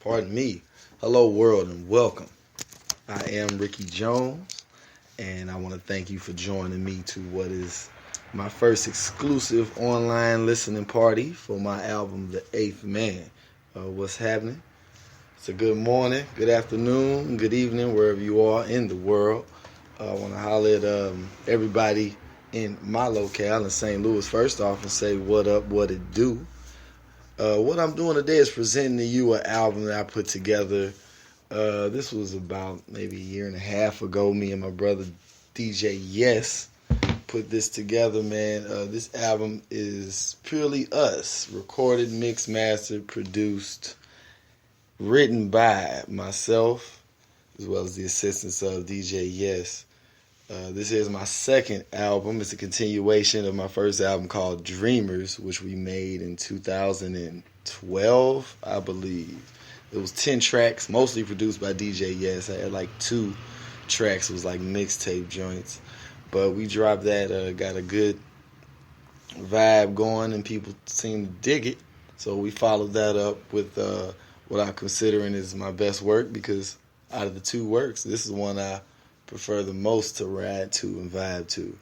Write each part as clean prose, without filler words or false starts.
Pardon me. Hello, world, and welcome. I am RickyJones, and I want to thank you for joining me to what is my first exclusive online listening party for my album, The Eighth Man. What's happening? It's a good morning, good afternoon, good evening, wherever you are in the world. I want to holler at everybody in my locale in St. Louis first off and say what up, what it do. What I'm doing today is presenting to you an album that I put together. This was about maybe a year and a half ago. Me and my brother DJ Yes put this together, man. This album is purely us. Recorded, mixed, mastered, produced, written by myself, as well as the assistance of DJ Yes. This is my second album. It's a continuation of my first album called Dreamers, which we made in 2012, I believe. It was 10 tracks, mostly produced by DJ Yes. I had like 2 tracks. It was like mixtape joints. But we dropped that, got a good vibe going, and people seemed to dig it. So we followed that up with what I'm considering is my best work, because out of the 2 works, this is the one I prefer the most to ride to and vibe to.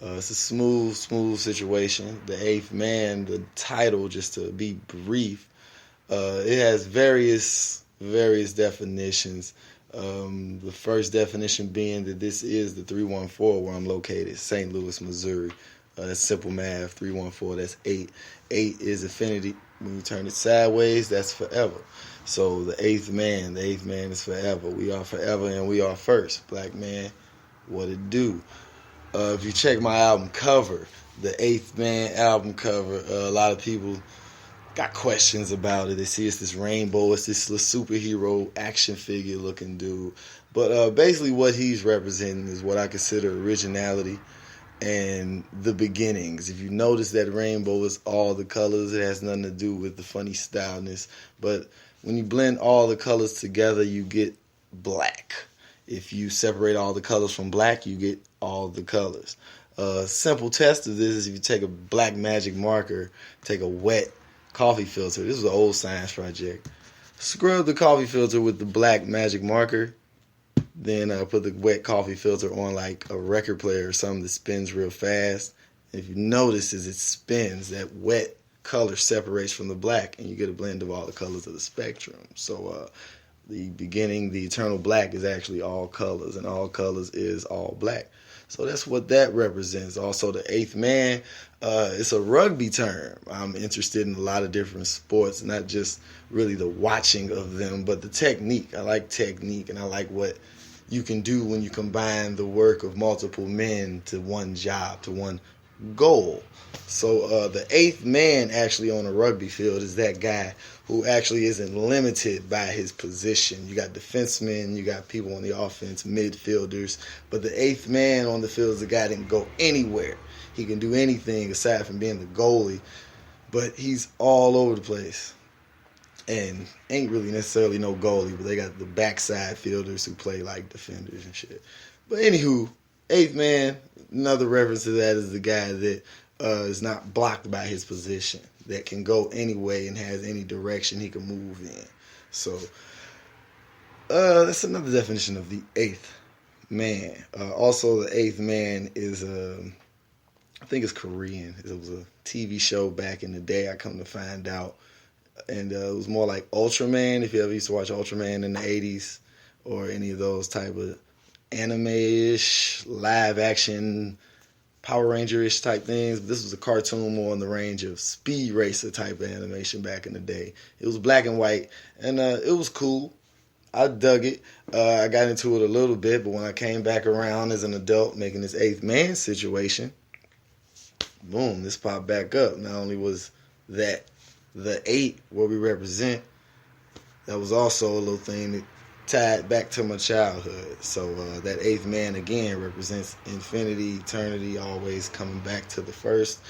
It's a smooth situation. The Eighth Man, the title, just to be brief, it has various definitions. The first definition being that this is the 314 where I'm located, St. Louis, Missouri. That's simple math. 314, that's 8. 8 is infinity. When you turn it sideways, that's forever. So the eighth man is forever. We are forever and we are first. Black man, what it do? If you check my album cover, the Eighth Man album cover, a lot of people got questions about it. They see it's this rainbow, it's this superhero action figure looking dude. But basically what he's representing is what I consider originality and the beginnings. If you notice that rainbow is all the colors, it has nothing to do with the funny styleness. But when you blend all the colors together, you get black. If you separate all the colors from black, you get all the colors. A simple test of this is if you take a black magic marker, take a wet coffee filter. This was an old science project. Scrub the coffee filter with the black magic marker. Then put the wet coffee filter on like a record player or something that spins real fast. And if you notice as it spins, that wet color separates from the black, and you get a blend of all the colors of the spectrum. So the beginning, the eternal black, is actually all colors, and all colors is all black. So that's what that represents. Also, the Eighth Man, it's a rugby term. I'm interested in a lot of different sports, not just really the watching of them, but the technique. I like technique, and I like what you can do when you combine the work of multiple men to one job, to one goal. So the eighth man actually on a rugby field is that guy who actually isn't limited by his position. You got defensemen, you got people on the offense, midfielders, but the eighth man on the field is the guy that can go anywhere. He can do anything aside from being the goalie, but he's all over the place. And ain't really necessarily no goalie, but they got the backside fielders who play like defenders and shit. But anywho, eighth man, another reference to that is the guy that is not blocked by his position, that can go any way and has any direction he can move in. So that's another definition of the eighth man. Also, the eighth man is, I think it's Korean. It was a TV show back in the day, I come to find out. And it was more like Ultraman, if you ever used to watch Ultraman in the 80s, or any of those type of anime-ish, live-action, Power Ranger-ish type things. This was a cartoon more in the range of Speed Racer type of animation back in the day. It was black and white, and it was cool. I dug it. I got into it a little bit, but when I came back around as an adult making this eighth man situation, boom, this popped back up. Not only was that the 8, what we represent, that was also a little thing that tied back to my childhood. So that eighth man again represents infinity, eternity, always coming back to the first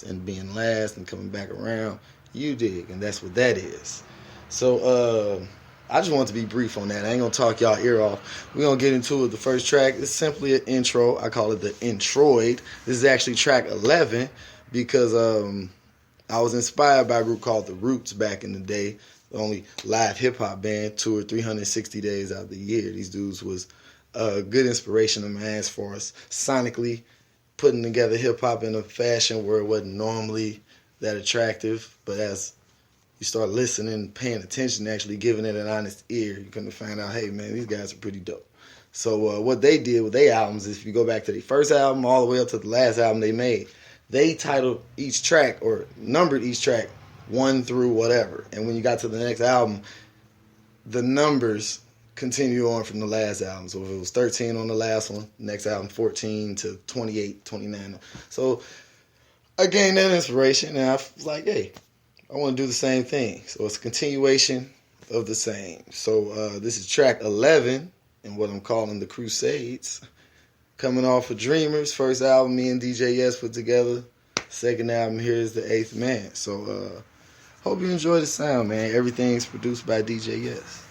and being last and coming back around. You dig, and that's what that is. So I just want to be brief on that. I ain't gonna talk y'all ear off. We're gonna get into it. The first track is simply an intro. I call it the introid. This is actually track 11 because I was inspired by a group called The Roots back in the day, the only live hip-hop band, toured 360 days out of the year. These dudes was a good inspiration of mine as far as sonically putting together hip-hop in a fashion where it wasn't normally that attractive, but as you start listening, paying attention, actually giving it an honest ear, you're going to find out, hey, man, these guys are pretty dope. So what they did with their albums is, if you go back to their first album all the way up to the last album they made, they titled each track or numbered each track 1 through whatever. And when you got to the next album, the numbers continue on from the last album. So if it was 13 on the last one, next album 14 to 28, 29. So I gained that inspiration, and I was like, hey, I want to do the same thing. So it's a continuation of the same. So this is track 11 in what I'm calling the Crusades. Coming off of Dreamers, first album me and DJ Yes put together. Second album, here's the Eighth Man. So hope you enjoy the sound, man. Everything's produced by DJ Yes.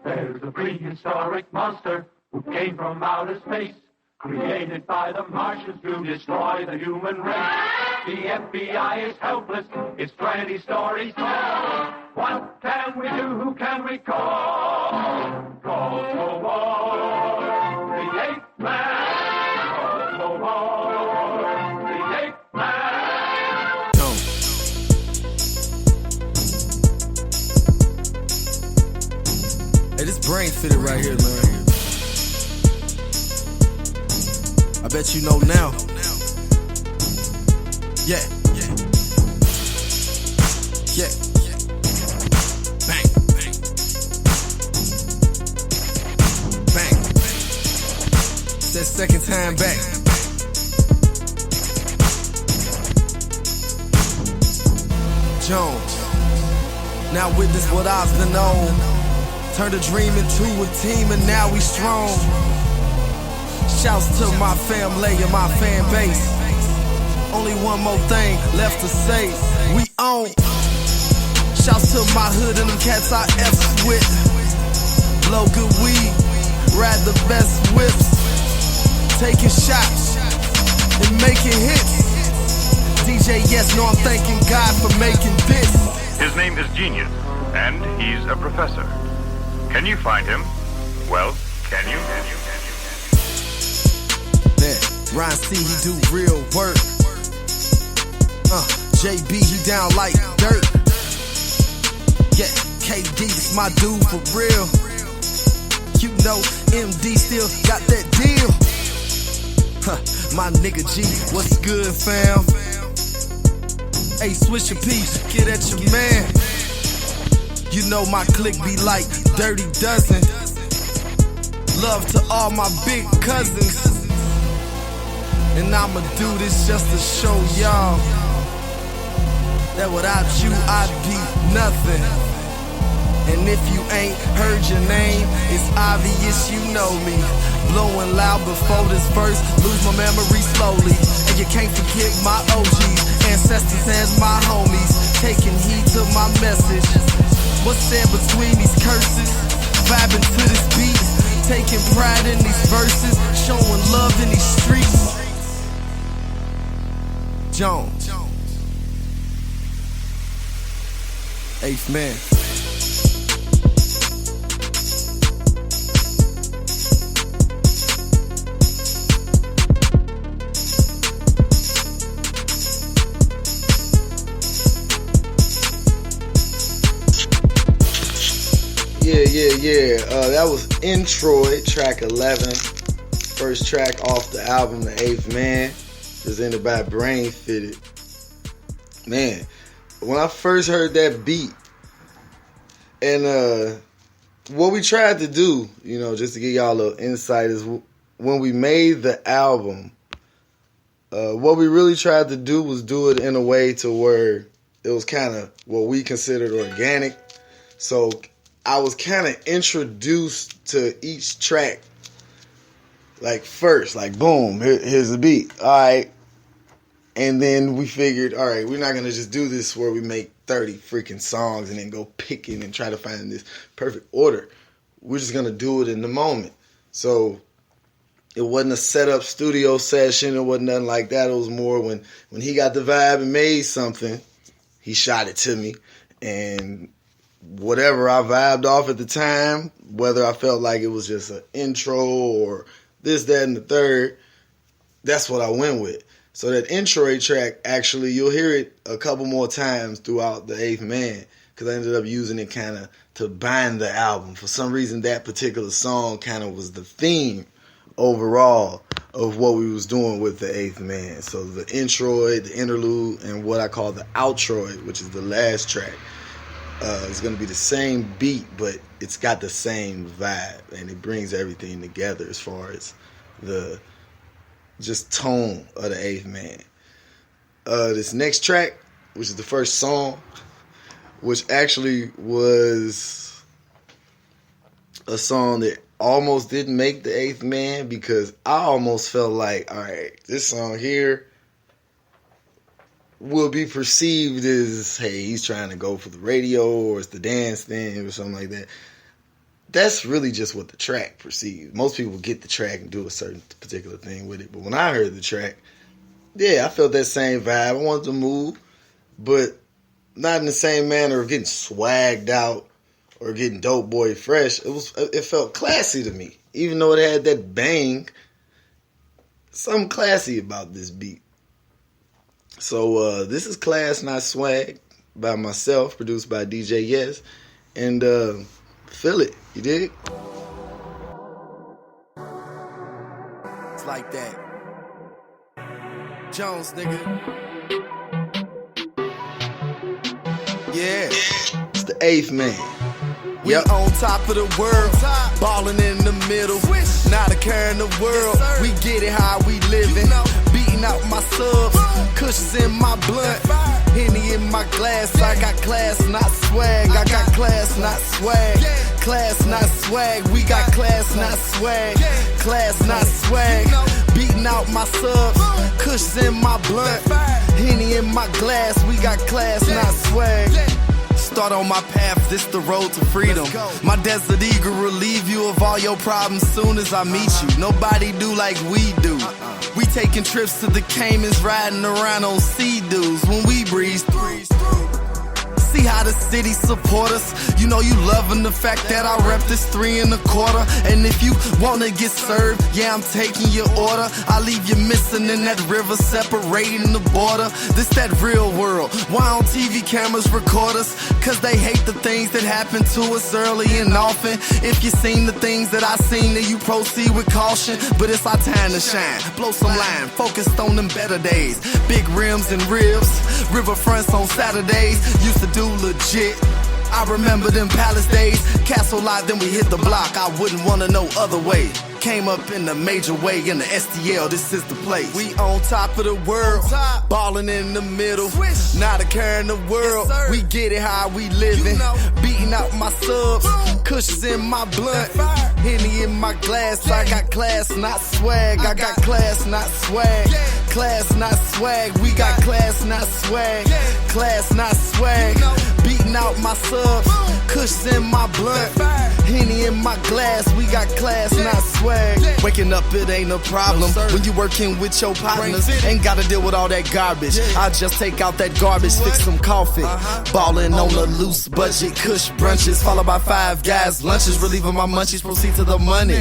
There's a prehistoric monster who came from outer space, created by the Martians to destroy the human race. The FBI is helpless, its 20 stories tall. What can we do? Who can we call? Call for war, the Eighth Man. Call for war, the Eighth Man. Hey, this brain fitted right here, man. I bet you know now. Yeah. Yeah. Bang. Bang. It's that second time back. Jones. Now witness what I've been on. Turned a dream into a team and now we strong. Shouts to my family and my fan base. Only one more thing left to say. We own. Shouts to my hood and them cats I F's with. Blow good weed, ride the best whips. Taking shots and making hits. DJ Yes, know I'm thanking God for making this. His name is Genius, and he's a professor. Can you find him? Well, can you? Man, Ryan C, he do real work. JB, he down like dirt. Yeah, KD, this my dude for real. You know, MD still got that deal. My nigga G, what's good, fam? Hey, Swisher P, get at your man. You know my clique be like Dirty Dozen. Love to all my big cousins. And I'ma do this just to show y'all that without you I'd be nothing. And if you ain't heard your name, it's obvious you know me. Blowing loud before this verse, lose my memory slowly. And you can't forget my OGs, ancestors and my homies, taking heed to my message. What's said between these curses? Vibing to this beat, taking pride in these verses, showing love in these streets. Jones, Eighth Man. Yeah. That was Introid, track 11. First track off the album, The Eighth Man, presented by Brain Fitted. Man, when I first heard that beat, and what we tried to do, you know, just to give y'all a little insight, is when we made the album, what we really tried to do was do it in a way to where it was kind of what we considered organic. So I was kind of introduced to each track, like first, like boom, here's the beat, all right. And then we figured, all right, we're not going to just do this where we make 30 freaking songs and then go picking and try to find this perfect order. We're just going to do it in the moment. So It wasn't a set up studio session. It wasn't nothing like that. It was more when he got the vibe and made something, he shot it to me. And whatever I vibed off at the time, whether I felt like it was just an intro or this, that, and the third, that's what I went with. So that intro track, actually, you'll hear it a couple more times throughout the Eighth Man, because I ended up using it kind of to bind the album. For some reason, that particular song kind of was the theme overall of what we was doing with the Eighth Man. So the introid, the interlude, and what I call the outroid, which is the last track, is going to be the same beat, but it's got the same vibe, and it brings everything together as far as the just tone of the Eighth Man. This next track, which is the first song, which actually was a song that almost didn't make the Eighth Man, because I almost felt like, all right, this song here will be perceived as, hey, he's trying to go for the radio, or it's the dance thing or something like that. That's really just what the track perceives. Most people get the track and do a certain particular thing with it. But when I heard the track, yeah, I felt that same vibe. I wanted to move, but not in the same manner of getting swagged out or getting dope boy fresh. It felt classy to me. Even though it had that bang, something classy about this beat. So this is Class Not Swag by myself, produced by DJ Yes. And feel it, you dig? It's like that. Jones, nigga. Yeah. It's the Eighth Man. We on top of the world, ballin' in the middle, not a care in the world. We get it how we living, beating out my subs, cushions in my blunt, Henny in my glass. I got class, not swag. I got class, not swag. Class, not swag. We got class, not swag. Class, not swag. Beating out my subs, cushions in my blunt, Henny in my glass. We got class, not swag. Start on my path, this the road to freedom. My desert eagle relieve you of all your problems soon as I meet you. Nobody do like we do. We taking trips to the Caymans, riding around on sea-doos when we breeze through. See how the city support us. You know you loving the fact that I rep this 3 1/4. And if you wanna get served, yeah, I'm taking your order. I leave you missing in that river separating the border. This that real world. Why on TV cameras record us? Cause they hate the things that happen to us early and often. If you seen the things that I seen, then you proceed with caution. But it's our time to shine. Blow some line, focused on them better days. Big rims and ribs, riverfronts on Saturdays. Used to do legit. I remember them palace days. Castle lot, then we hit the block. I wouldn't wanna know other way. Came up in the major way in the STL, this is the place. We on top of the world, ballin' in the middle, not a care in the world. We get it how we living, beating out my subs, cushions in my blunt, Henny in my glass. I got class, not swag. I got class, not swag. Class, not swag. We got class, not swag. Class, not swag. Beating out my subs, cushions in my blunt, Henny in my glass. We got class, not swag. Waking up, it ain't a problem when you working with your partners. Ain't gotta deal with all that garbage. I just take out that garbage, fix some coffee. Ballin' on a loose budget, kush brunches, followed by 5 guys lunches. Relieving my munchies, proceed to the money.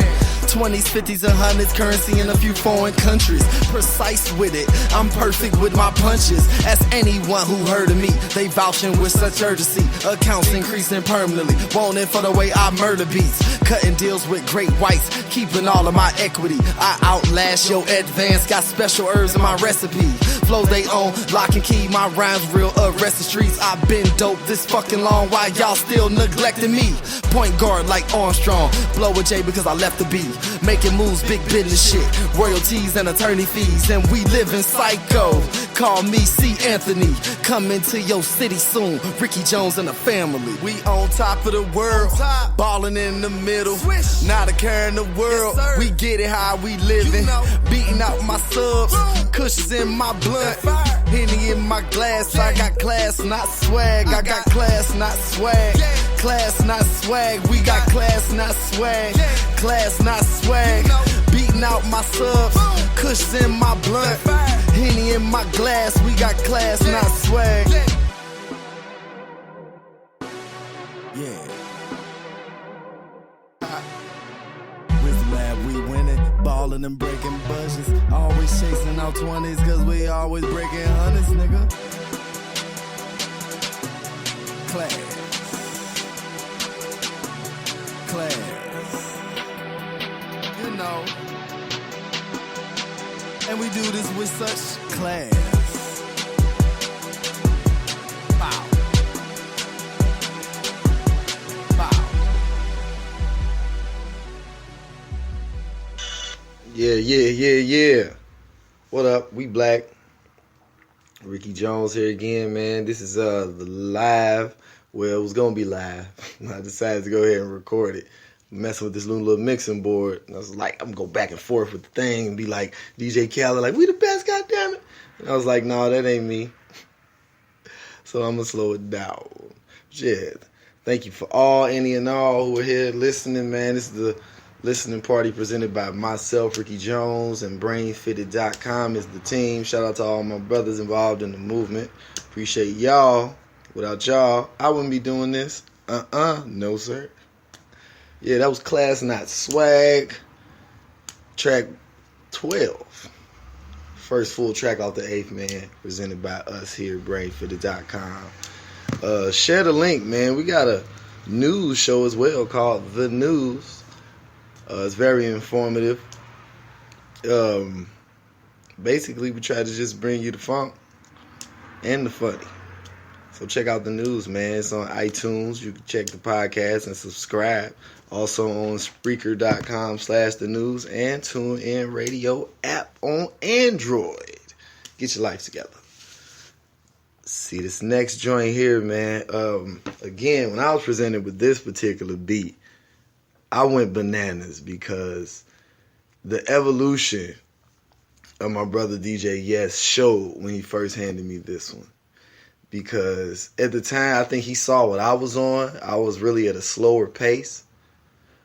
20s, 50s, and 100s, currency in a few foreign countries. Precise with it, I'm perfect with my punches. Ask anyone who heard of me, they vouching with such urgency. Accounts increasing permanently, wanting for the way I murder beats. Cutting deals with great whites, keeping all of my equity. I outlast your advance, got special herbs in my recipe. Flows they own, lock and key, my rhymes real, arrest the streets. I've been dope this fucking long, why y'all still neglecting me? Point guard like Armstrong, blow a J because I left the beat. Making moves, big business shit, royalties and attorney fees, and we living psycho. Call me C. Anthony, coming to your city soon. RickyJones and the family. We on top of the world, ballin' in the middle, not a care in the world. We get it how we living, beating out my subs, cushions in my blunt, Henny in my glass. I got class, not swag. I got class, not swag. class, not swag. We got class, not swag. Class, not swag. Beating out my subs, Kush in my blunt, Henny in my glass. We got class, not swag. Yeah. Wisdom Lab, we winning, ballin' and breaking budgets. Always chasing out 20s, cause we always breaking hundreds, nigga. Class. You know. And we do this with such class. Bow. Bow. Yeah. What up? We black. RickyJones here again, man. This is the live. Well, it was gonna be live. I decided to go ahead and record it. Messing with this little mixing board. And I was like, I'm gonna go back and forth with the thing and be like DJ Khaled, like, we the best, goddammit. And I was like, no, that ain't me. So I'm gonna slow it down. Yeah. Thank you for any and all who are here listening, man. This is the listening party presented by myself, RickyJones, and BrainFitted.com is the team. Shout out to all my brothers involved in the movement. Appreciate y'all. Without y'all, I wouldn't be doing this. No, sir. Yeah, that was Class Not Swag. Track 12. First full track off the 8th Man, presented by us here at BrainFitted.com. Share the link, man. We got a news show as well called The News. It's very informative. Basically, we try to just bring you the funk and the funny. So check out the news, man. It's on iTunes. You can check the podcast and subscribe. Also on Spreaker.com/the news and TuneIn Radio app on Android. Get your life together. See this next joint here, man. Again, when I was presented with this particular beat, I went bananas because the evolution of my brother DJ Yes showed when he first handed me this one. Because at the time, I think he saw what I was on. I was really at a slower pace.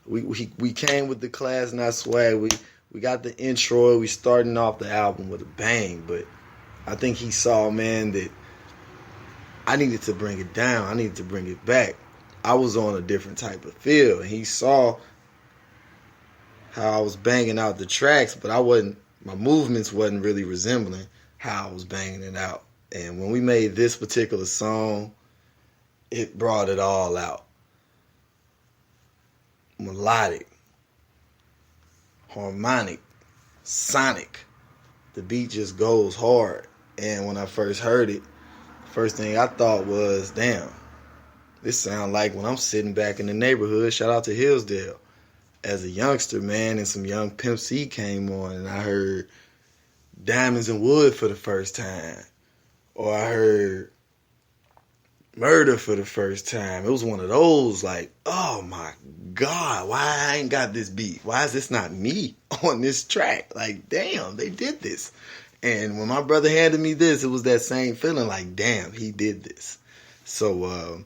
We came with the Class Not Swag. We got the intro. We starting off the album with a bang. But I think he saw, man, that I needed to bring it down. I needed to bring it back. I was on a different type of feel. And he saw how I was banging out the tracks, but my movements wasn't really resembling how I was banging it out. And when we made this particular song, it brought it all out. Melodic, harmonic, sonic. The beat just goes hard. And when I first heard it, the first thing I thought was, damn, this sounds like when I'm sitting back in the neighborhood. Shout out to Hillsdale. As a youngster, man, and some young Pimp C came on, and I heard Diamonds and Wood for the first time. Or I heard Murder for the first time. It was one of those, like, oh my God, why I ain't got this beat? Why is this not me on this track? Like, damn, they did this. And when my brother handed me this, it was that same feeling, like, damn, he did this. So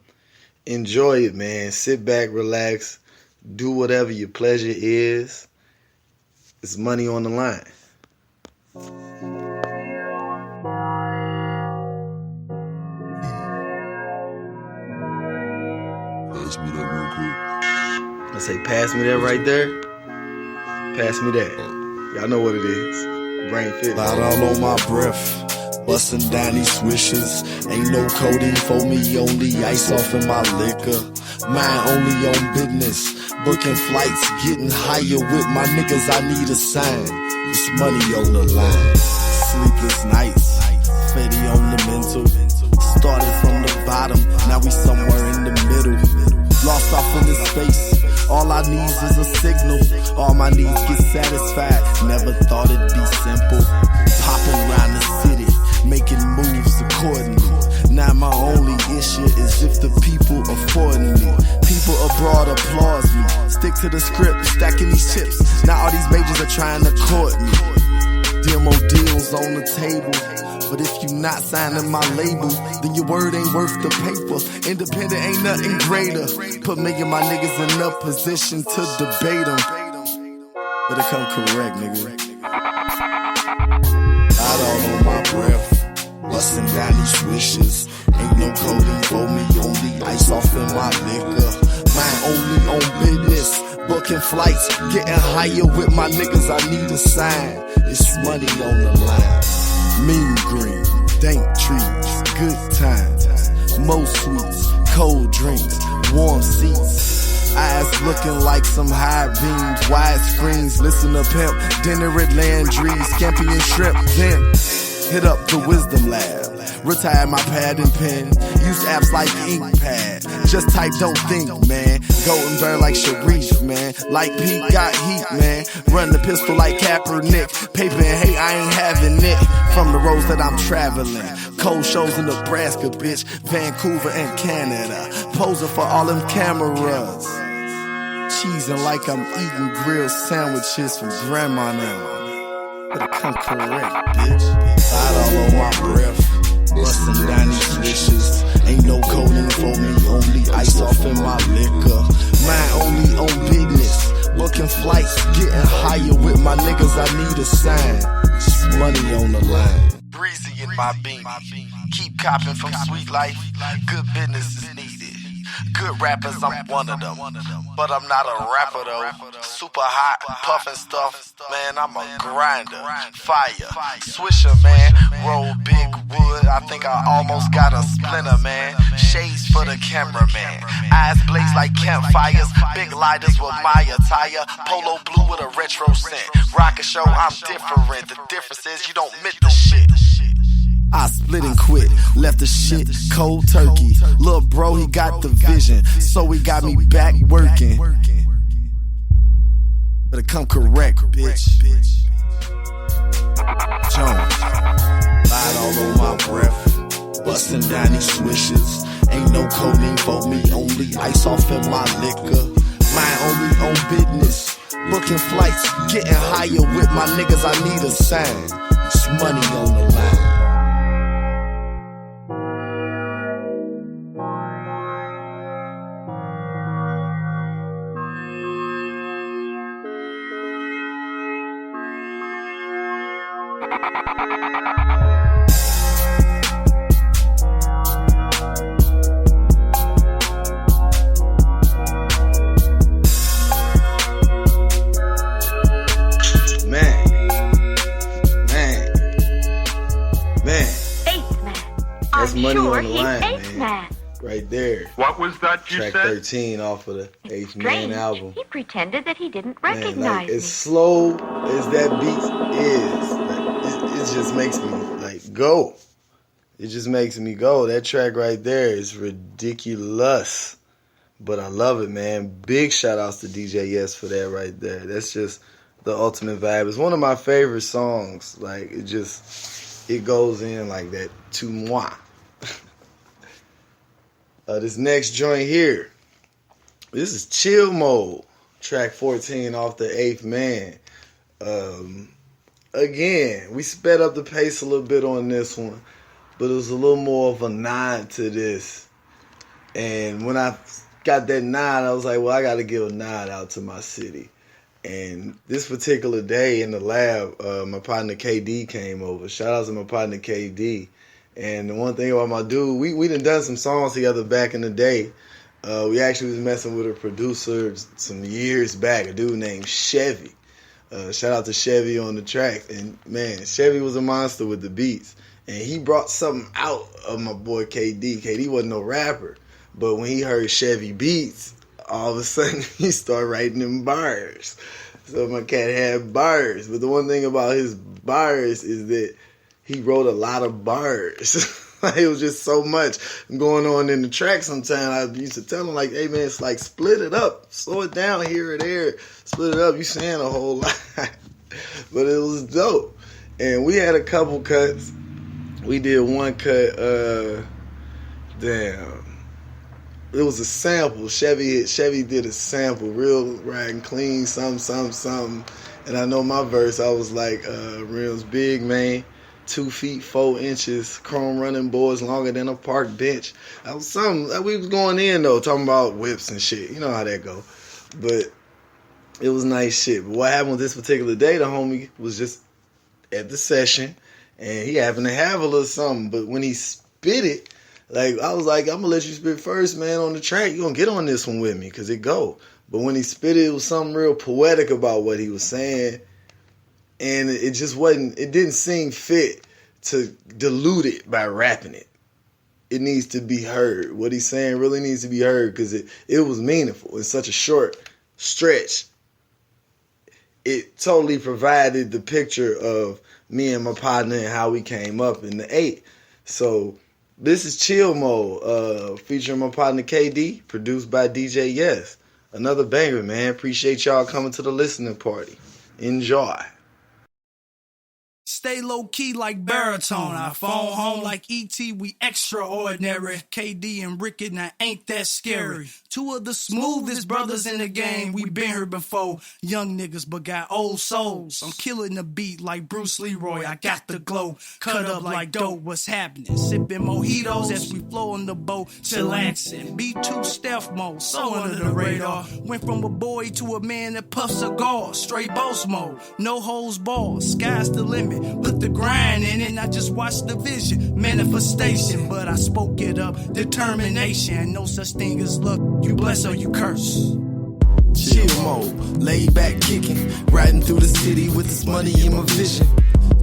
enjoy it, man. Sit back, relax, do whatever your pleasure is. It's money on the line. Pass me that real quick. I say, pass me that right there. Pass me that. Y'all know what it is. Brain Fit. Out all on my breath. Bustin' down these swishers. Ain't no codeine for me, only ice off in my liquor. Mine only on business. Booking flights, getting higher with my niggas. I need a sign. It's money on the line. Sleepless nights. Fetty on the mental. Started from the bottom, now we somewhere in the middle. Lost off in this space. All I need is a signal. All my needs get satisfied. Never thought it'd be simple. Popping around the city, making moves accordingly. Now my only issue is if the people affording me. People abroad applause me. Stick to the script, stacking these chips. Now all these majors are trying to court me. Demo deals on the table. But if you not signing my label, then your word ain't worth the paper. Independent ain't nothing greater. Put me and my niggas in a position to debate them. Better come correct, nigga. Out all on my breath, bustin' down these wishes. Ain't no codeine for me, only ice off in my liquor. Mine only on business, booking flights, getting higher with my niggas. I need a sign. It's money on the line. Mean green, dank trees, good times, more sweets, cold drinks, warm seats. Eyes looking like some high beams, wide screens. Listen to Pimp, dinner at Landry's, scampi and shrimp. Then hit up the Wisdom Lab. Retire my pad and pen. Use apps like InkPad. Just type, don't think, man. Go and burn like Sharif, man. Like Pete got heat, man. Run the pistol like Kaepernick. Paper and hate, I ain't having it. From the roads that I'm traveling. Cold shows in Nebraska, bitch. Vancouver and Canada. Posing for all them cameras. Cheesing like I'm eating grilled sandwiches from grandma now. Better come correct, bitch. Out all on my breath. Bustin' down these wishes. Ain't no codeine for me, only ice off in my liquor. Mine only on business. Booking flights, getting higher with my niggas. I need a sign. It's money on the line. Breezy in my beam. Keep copping from Sweet Life. Good business is needed. Good rappers, I'm one of them. But I'm not a rapper though. Super hot, puffin' stuff. Man, I'm a grinder. Fire. Swisher, man. Roll big wood. I think I almost got a splinter, man. Shades for the cameraman. Eyes blaze like campfires. Big lighters with my attire. Polo blue with a retro scent. Rocket show, I'm different. The difference is you don't mint the shit. I split and quit, left the shit cold turkey. Lil' bro, he got the vision, so he got me back working. Better come correct, bitch. Jones, lied all on my breath, bustin' down these swishes. Ain't no codeine for me, only ice off in my liquor. Mine only on business, booking flights, getting higher with my niggas. I need a sign. It's money on the line. That's money on the line, man. Right there. What was that you Track said? 13 off of the Eighth Man album. He pretended that he didn't Man, recognize like, me. as slow as that beat is, like, it just makes me like go. It just makes me go. That track right there is ridiculous. But I love it, man. Big shout outs to DJ Yes for that right there. That's just the ultimate vibe. It's one of my favorite songs. Like, it goes in like that to moi. This next joint here, this is Chill Mode, track 14 off the Eighth Man. Again, we sped up the pace a little bit on this one, but it was a little more of a nod to this. And when I got that nod, I was like, well, I got to give a nod out to my city. And this particular day in the lab, my partner KD came over. Shout out to my partner KD. And the one thing about my dude, we done some songs together back in the day. We actually was messing with a producer some years back, a dude named Chevy. Shout out to Chevy on the track. And man, Chevy was a monster with the beats. And he brought something out of my boy KD. KD wasn't no rapper. But when he heard Chevy beats, all of a sudden he started writing them bars. So my cat had bars. But the one thing about his bars is that he wrote a lot of bars. It was just so much going on in the track sometimes. I used to tell him, like, hey, man, it's like split it up. Slow it down here or there. Split it up. You saying a whole lot. But it was dope. And we had a couple cuts. We did one cut. It was a sample. Chevy did a sample. Real riding clean, something. And I know my verse, I was like, Rims big, man. 2 feet 4 inches, chrome running boards longer than a park bench. That was something. We was going in though, talking about whips and shit. You know how that go. But it was nice shit. But what happened with this particular day, the homie was just at the session, and he happened to have a little something. But when he spit it, like, I was like, I'm going to let you spit first, man, on the track. You're going to get on this one with me, because it go. But when he spit it, it was something real poetic about what he was saying. And it just wasn't, it didn't seem fit to dilute it by rapping it. It needs to be heard. What he's saying really needs to be heard, because it was meaningful in such a short stretch. It totally provided the picture of me and my partner and how we came up in the 8. So this is Chill Mode, featuring my partner KD, produced by DJ Yes. Another banger, man. Appreciate y'all coming to the listening party. Enjoy. Stay low key like baritone. I phone home like E.T. We extraordinary. KD and Ricky, now ain't that scary. 2 of the smoothest brothers in the game. We been here before. Young niggas but got old souls. I'm killing the beat like Bruce Leroy. I got the glow. Cut up like dope. What's happening? Sipping mojitos as we flow on the boat. Chillaxing. B2 stealth mode. So under the radar. Went from a boy to a man that puffs cigars. Straight boss mode. No holes barred. Sky's the limit. Put the grind in it, I just watched the vision, manifestation, but I spoke it up, determination, no such thing as luck, you bless or you curse. Chill mode, laid back kicking, riding through the city with this money in my vision.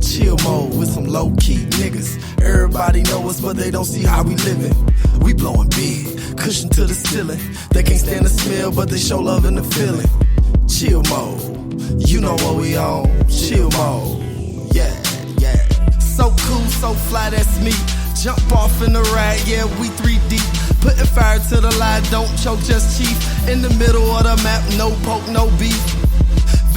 Chill mode with some low key niggas, everybody know us but they don't see how we living. We blowing big, cushion to the ceiling, they can't stand the smell but they show love in the feeling. Chill mode, you know what we on, chill mode. Yeah, yeah. So cool, so fly, that's me. Jump off in the ride, yeah, we 3 deep. Putting fire to the line, don't choke, just chief. In the middle of the map, no poke, no beef.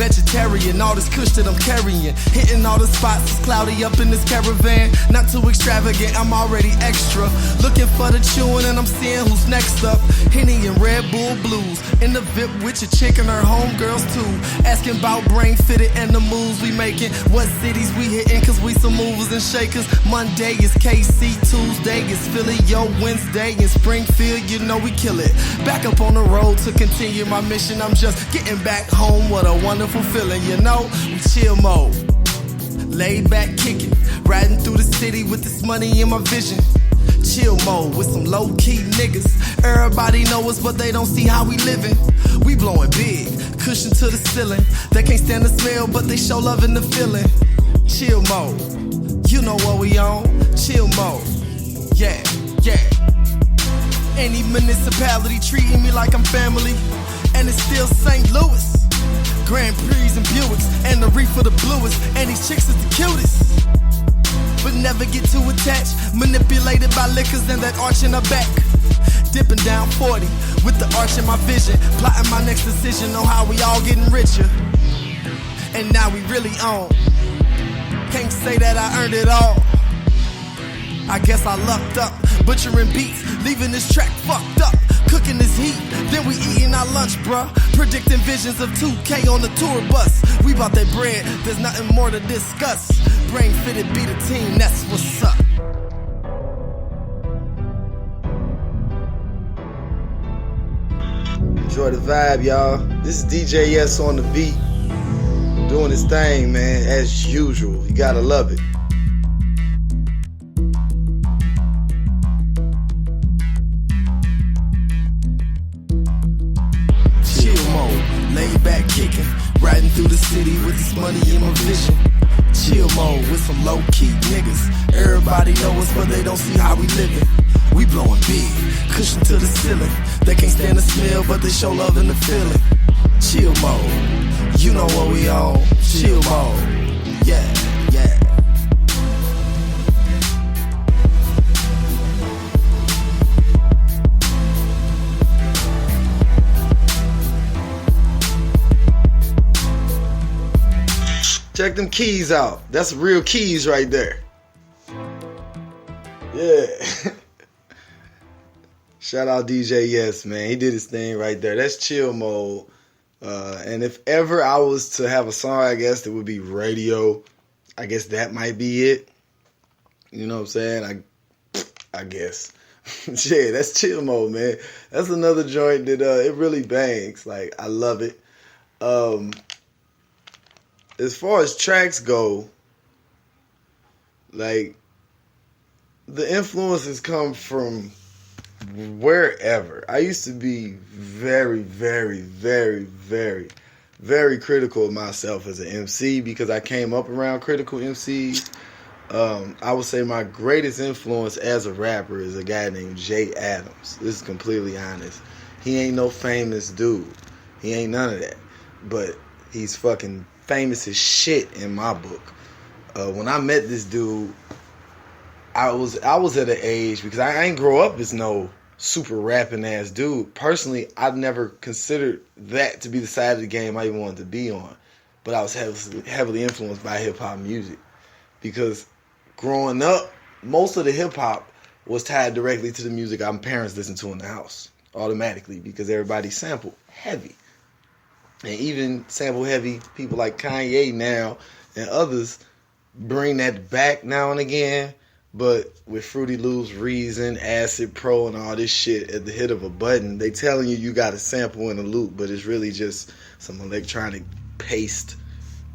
Vegetarian, all this kush that I'm carrying. Hitting all the spots, it's cloudy up in this caravan. Not too extravagant, I'm already extra. Looking for the chewing and I'm seeing who's next up. Henny and Red Bull Blues. In the VIP with your chick and her homegirls too. Asking about brain fitted and the moves we making. What cities we hitting, cause we some movers and shakers. Monday is KC, Tuesday is Philly, yo, Wednesday in Springfield, you know we kill it. Back up on the road to continue my mission, I'm just getting back home, what a wonderful feeling, you know, we chill mode. Laid back kicking, riding through the city with this money in my vision. Chill mode with some low key niggas. Everybody know us, but they don't see how we living. We blowing big, cushion to the ceiling. They can't stand the smell, but they show love in the feeling. Chill mode, you know what we on. Chill mode, yeah, yeah. Any municipality treating me like I'm family, and it's still St. Louis. Grand Prix and Buicks, and the reefer the bluest, and these chicks is the cutest. But never get too attached, manipulated by liquors and that arch in her back. Dipping down 40, with the arch in my vision, plotting my next decision on how we all getting richer. And now we really on. Can't say that I earned it all. I guess I lucked up, butchering beats, leaving this track fucked up. Cooking this heat, then we eating our lunch, bruh. Predicting visions of 2K on the tour bus. We bought that bread, there's nothing more to discuss. Brain fitted, be the team, that's what's up. Enjoy the vibe, y'all. This is DJ S on the beat. Doing his thing, man, as usual. You gotta love it. Laid back kicking, riding through the city with this money in my vision. Chill mode with some low key niggas. Everybody know us, but they don't see how we living. We blowing big, cushion to the ceiling. They can't stand the smell, but they show love in the feeling. Chill mode, you know what we on. Chill mode, yeah, yeah. Check them keys out. That's real keys right there. Yeah. Shout out DJ Yes, man. He did his thing right there. That's chill mode. And if ever I was to have a song, I guess it would be Radio. I guess that might be it. You know what I'm saying? I guess. Yeah, that's Chill Mode, man. That's another joint that it really bangs. Like, I love it. As far as tracks go, like, the influences come from wherever. I used to be very, very, very, very, very critical of myself as an MC because I came up around critical MCs. I would say my greatest influence as a rapper is a guy named Jay Adams. This is completely honest. He ain't no famous dude. He ain't none of that. But he's fucking famous as shit in my book. When I met this dude, I was at an age, because I ain't grow up as no super rapping ass dude. Personally, I've never considered that to be the side of the game I even wanted to be on. But I was heavily influenced by hip hop music. Because growing up, most of the hip hop was tied directly to the music our parents listened to in the house, automatically, because everybody sampled heavy. And even sample heavy people like Kanye now and others bring that back now and again. But with Fruity Loops, Reason, Acid Pro, and all this shit at the hit of a button, they telling you got a sample in a loop, but it's really just some electronic paste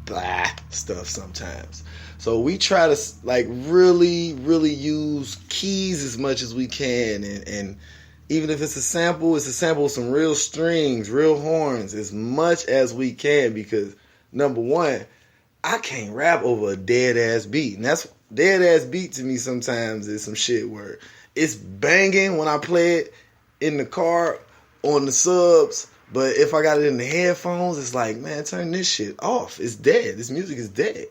blah stuff sometimes. So we try to like really, really use keys as much as we can, and even if it's a sample with some real strings, real horns, as much as we can, because number one, I can't rap over a dead ass beat, and that's dead ass beat to me sometimes is some shit where it's banging when I play it in the car on the subs, but if I got it in the headphones, it's like, man, turn this shit off. It's dead. This music is dead.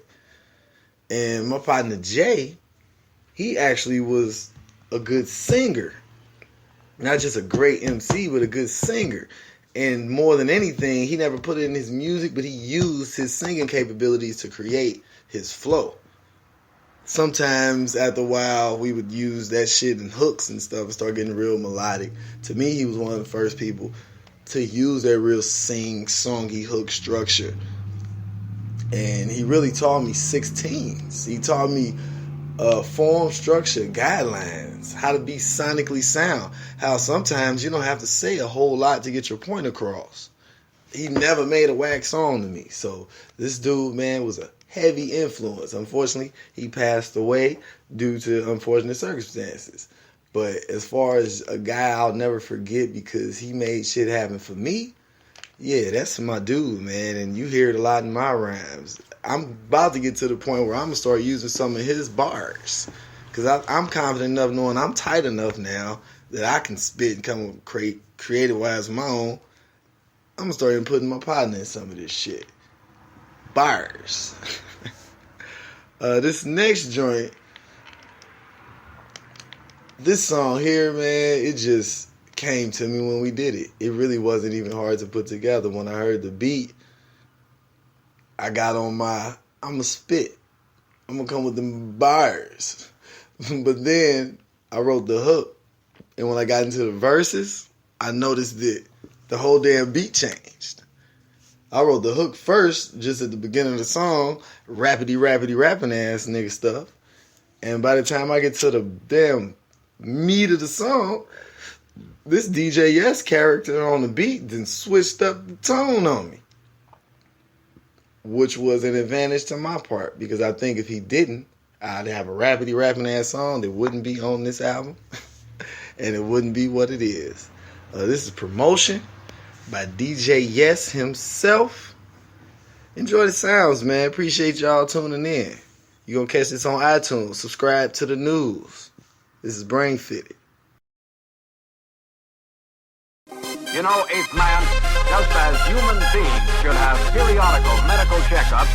And my partner Jay, he actually was a good singer. Not just a great MC, but a good singer. And more than anything, he never put it in his music, but he used his singing capabilities to create his flow. Sometimes after a while, we would use that shit in hooks and stuff and start getting real melodic. To me, he was one of the first people to use that real sing-songy hook structure. And he really taught me 16s. He taught me form, structure, guidelines, how to be sonically sound, how sometimes you don't have to say a whole lot to get your point across. He never made a whack song to me. So this dude, man, was a heavy influence. Unfortunately, he passed away due to unfortunate circumstances. But as far as a guy I'll never forget because he made shit happen for me, yeah, that's my dude, man. And you hear it a lot in my rhymes. I'm about to get to the point where I'm going to start using some of his bars. Because I'm confident enough knowing I'm tight enough now that I can spit and come up with creative-wise of my own. I'm going to start putting my partner in some of this shit. Bars. This next joint, this song here, man, it just came to me when we did it. It really wasn't even hard to put together. When I heard the beat, I got on I'm going to spit. I'm going to come with them bars. But then I wrote the hook. And when I got into the verses, I noticed that the whole damn beat changed. I wrote the hook first, just at the beginning of the song, rappity rapping ass nigga stuff. And by the time I get to the damn meat of the song, this DJ Yes character on the beat then switched up the tone on me. Which was an advantage to my part, because I think if he didn't, I'd have a rappity rapping ass song that wouldn't be on this album. And it wouldn't be what it is. This is Promotion by DJ Yes himself. Enjoy the sounds, man. Appreciate y'all tuning in. You're going to catch this on iTunes. Subscribe to the news. This is Brain Fitted. You know, Eighth Man, just as human beings should have periodical medical checkups,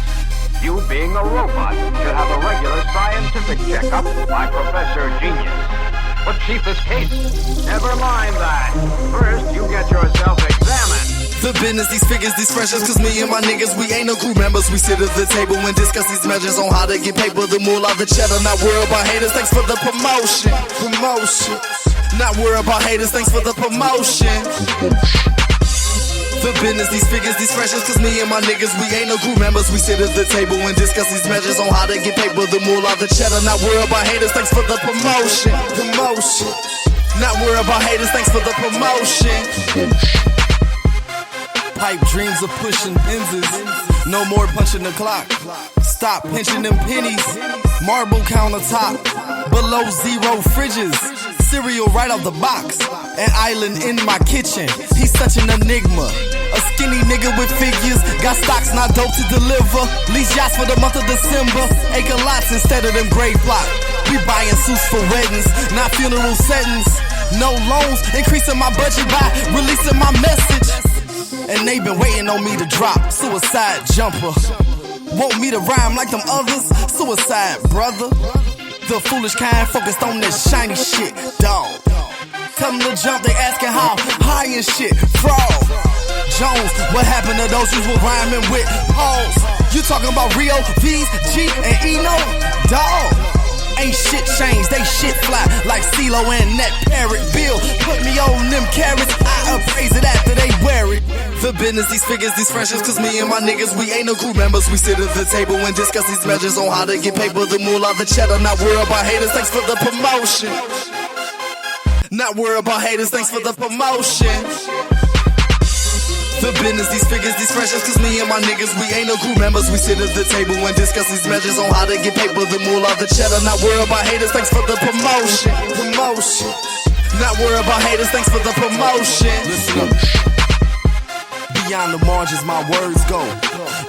you, being a robot, should have a regular scientific checkup by Professor Genius. But cheapest case, never mind that. First, you get yourself examined. The business, these figures, these freshers, cause me and my niggas, we ain't no crew members. We sit at the table and discuss these measures on how to get paper, the moolah, the cheddar. Not worry about haters, thanks for the promotion. Not worry about haters, thanks for the promotion. The business, these figures, these freshers, cause me and my niggas, we ain't no group members. We sit at the table and discuss these measures on how to get paper, the moolah, the cheddar. Not worry about haters, thanks for the promotion. Not worry about haters, thanks for the promotion. Pipe dreams of pushing Benzes, no more punching the clock. Stop pinching them pennies, marble countertop, below zero fridges. Cereal right out the box, an island in my kitchen. He's such an enigma, a skinny nigga with figures. Got stocks, not dope to deliver. Lease yachts for the month of December. Acre lots instead of them grave plots. We buying suits for weddings, not funeral settings. No loans, increasing my budget by releasing my message. And they been waiting on me to drop Suicide Jumper. Want me to rhyme like them others? Suicide, brother. The foolish kind focused on that shiny shit, dawg. Tell them to jump, they asking how high and shit, fraud. Jones, what happened to those who were rhyming with pause? You talking about Rio, V's, G, and Eno? Dawg. Ain't shit changed, they shit fly like CeeLo and that parrot bill. Put me on them carrots, I appraise it after they wear it. The business, these figures, these freshers, cause me and my niggas, we ain't no group members. We sit at the table and discuss these measures on how to get paper, the moolah, the cheddar. Not worry about haters, thanks for the promotion. Not worry about haters, thanks for the promotion. The business, these figures, these freshers, cause me and my niggas, we ain't no group members. We sit at the table and discuss these measures on how to get paper, the moolah, the cheddar. Not worry about haters, thanks for the promotion. Not worry about haters, thanks for the promotion. Listen up. Beyond the margins, my words go.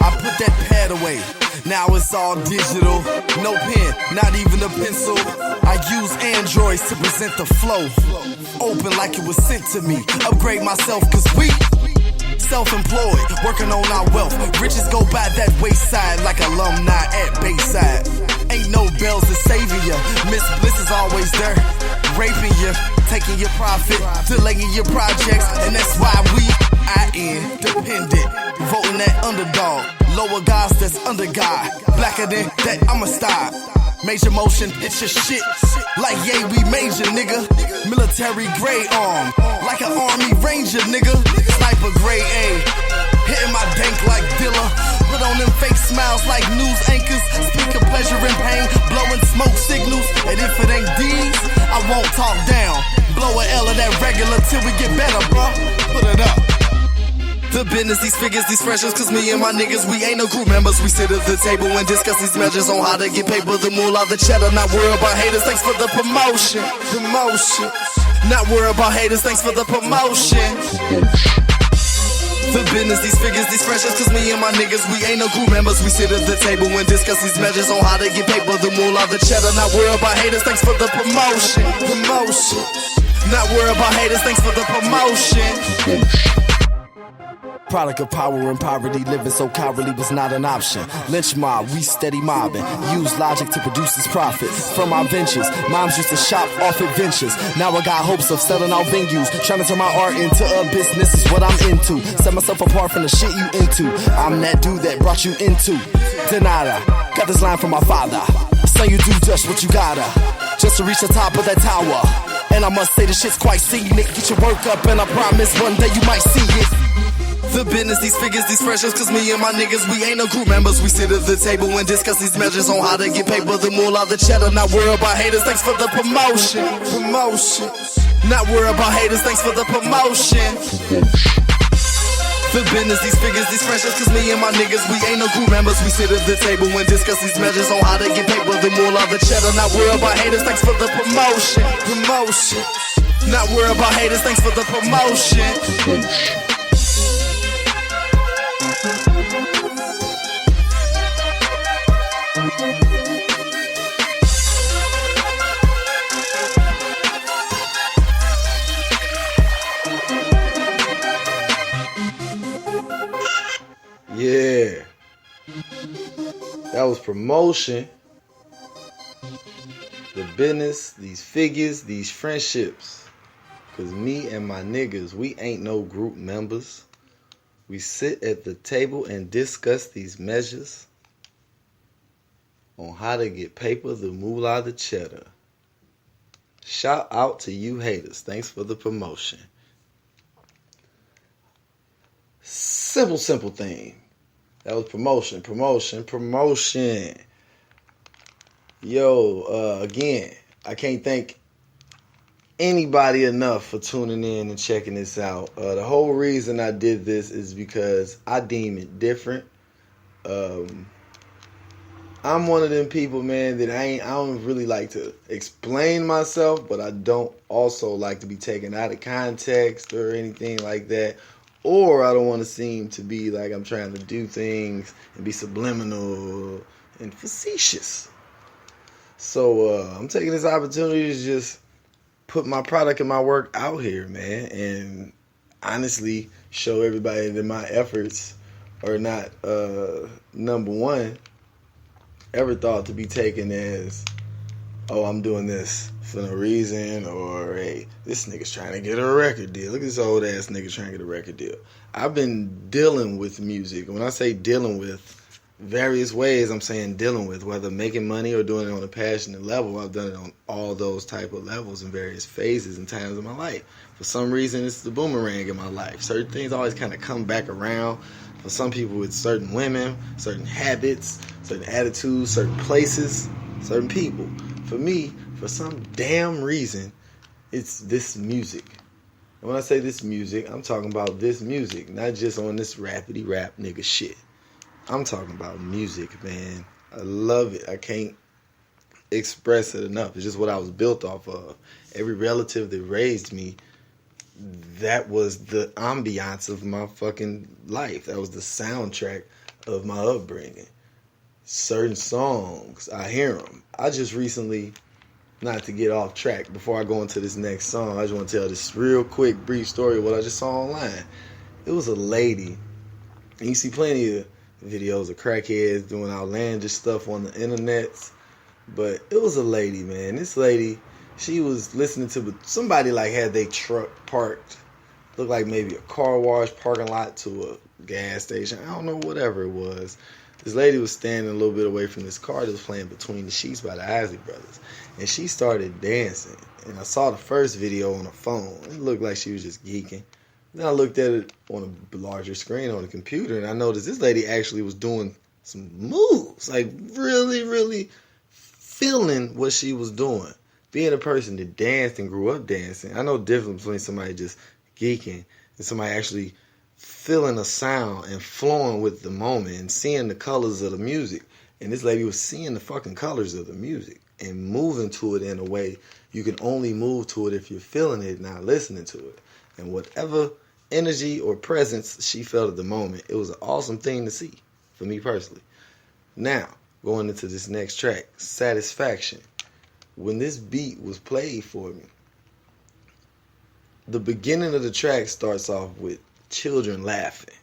I put that pad away. Now it's all digital. No pen, not even a pencil. I use Androids to present the flow. Open like it was sent to me. Upgrade myself, cause we self-employed, working on our wealth. Riches go by that wayside like alumni at Bayside. Ain't no bells to saving you. Miss Bliss is always there, raping you, taking your profit, delaying your projects, and that's why we independent, voting that underdog. Lower guys that's under God, blacker than that I'ma stop. Major motion, it's your shit. Like yay, we major, nigga. Military grade arm, like an army ranger, nigga. Sniper grade A, hitting my dank like Dilla. Put on them fake smiles like news anchors. Speak of pleasure and pain, blowing smoke signals. And if it ain't these, I won't talk down. Blow a L of that regular till we get better, bro. Put it up. The business, these figures, these freshers, cause me and my niggas, we ain't no group members. We sit at the table and discuss these measures on how to get paper, the moolah, the cheddar. Not worry about haters, thanks for the promotion. Not worry about haters, thanks for the promotion. The business, these figures, these freshers, cause me and my niggas, we ain't no group members. We sit at the table and discuss these measures on how to get paper, the moolah, the cheddar. Not worry about haters, thanks for the promotion. Not worry about haters, thanks for the promotion. Product of power and poverty, living so cowardly was not an option. Lynch mob, we steady mobbing. Use logic to produce this profit from our ventures. Moms used to shop off adventures. Now I got hopes of selling out venues. Trying to turn my art into a business is what I'm into. Set myself apart from the shit you into. I'm that dude that brought you into Denada. Got this line from my father. Son, you do just what you gotta, just to reach the top of that tower. And I must say the shit's quite scenic. Get your work up and I promise one day you might see it. The business, these figures, these freshers, cause me and my niggas, we ain't no group members. We sit at the table and discuss these measures on how to get paper, the moolah, the cheddar. Not worry about haters, thanks for the promotion. Not worry about haters, thanks for the promotion. The business, these figures, these freshers, cause me and my niggas, we ain't no group members. We sit at the table and discuss these measures on how to get paper, the moolah, the cheddar. Not worry about haters, thanks for the promotion. Not worry about haters, thanks for the promotion. Yeah, that was promotion. The business, these figures, these friendships. Cause me and my niggas, we ain't no group members. We sit at the table and discuss these measures on how to get paper, the moolah, the cheddar. Shout out to you haters. Thanks for the promotion. Simple thing. That was promotion. Yo, again, I can't thank anybody enough for tuning in and checking this out. The whole reason I did this is because I deem it different. I'm one of them people, man, that I don't really like to explain myself, but I don't also like to be taken out of context or anything like that. Or I don't want to seem to be like I'm trying to do things and be subliminal and facetious. So I'm taking this opportunity to just put my product and my work out here, man, and honestly show everybody that my efforts are not, number one, ever thought to be taken as, oh, I'm doing this for no reason, or hey, this nigga's trying to get a record deal. Look at this old ass nigga trying to get a record deal. I've been dealing with music. When I say dealing with, various ways I'm saying dealing with, whether making money or doing it on a passionate level. I've done it on all those type of levels in various phases and times of my life. For some reason, it's the boomerang in my life. Certain things always kind of come back around. For some people, with certain women, certain habits, certain attitudes, certain places, certain people. For me, for some damn reason, it's this music. And when I say this music, I'm talking about this music, not just on this rapidy rap nigga shit. I'm talking about music, man. I love it. I can't express it enough. It's just what I was built off of. Every relative that raised me, that was the ambiance of my fucking life. That was the soundtrack of my upbringing. Certain songs, I hear them. I just recently, not to get off track, before I go into this next song, I just want to tell this real quick, brief story of what I just saw online. It was a lady, and you see plenty of videos of crackheads doing outlandish stuff on the internet, but it was a lady, man. This lady, she was listening to somebody like had their truck parked, looked like maybe a car wash parking lot to a gas station. I don't know, whatever it was. This lady was standing a little bit away from this car that was playing Between the Sheets by the Isley Brothers, and she started dancing. And I saw the first video on her phone. It looked like she was just geeking. Then I looked at it on a larger screen on the computer, and I noticed this lady actually was doing some moves, like really, really feeling what she was doing. Being a person that danced and grew up dancing, I know the difference between somebody just geeking and somebody actually feeling a sound and flowing with the moment and seeing the colors of the music. And this lady was seeing the fucking colors of the music and moving to it in a way you can only move to it if you're feeling it, not listening to it. And whatever energy or presence she felt at the moment, it was an awesome thing to see for me personally. Now, going into this next track, Satisfaction. When this beat was played for me, the beginning of the track starts off with children laughing.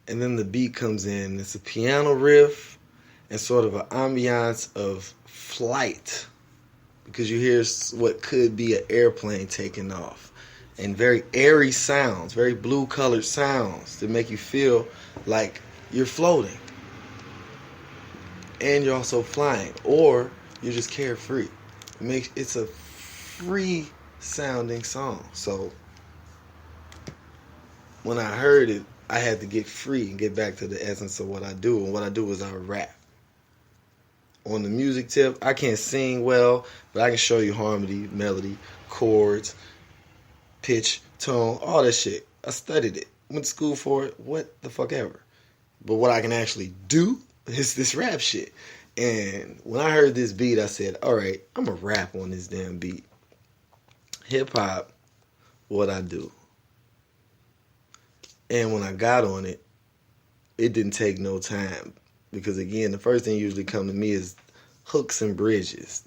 And then the beat comes in. It's a piano riff and sort of an ambiance of flight, because you hear what could be an airplane taking off, and very airy sounds, very blue-colored sounds that make you feel like you're floating. And you're also flying, or you're just carefree. It's a free-sounding song. So when I heard it, I had to get free and get back to the essence of what I do. And what I do is I rap. On the music tip, I can't sing well, but I can show you harmony, melody, chords, pitch, tone, all that shit. I studied it. Went to school for it. What the fuck ever. But what I can actually do is this rap shit. And when I heard this beat, I said, all right, I'm going to rap on this damn beat. Hip-hop, what I do. And when I got on it, it didn't take no time. Because, again, the first thing usually come to me is hooks and bridges.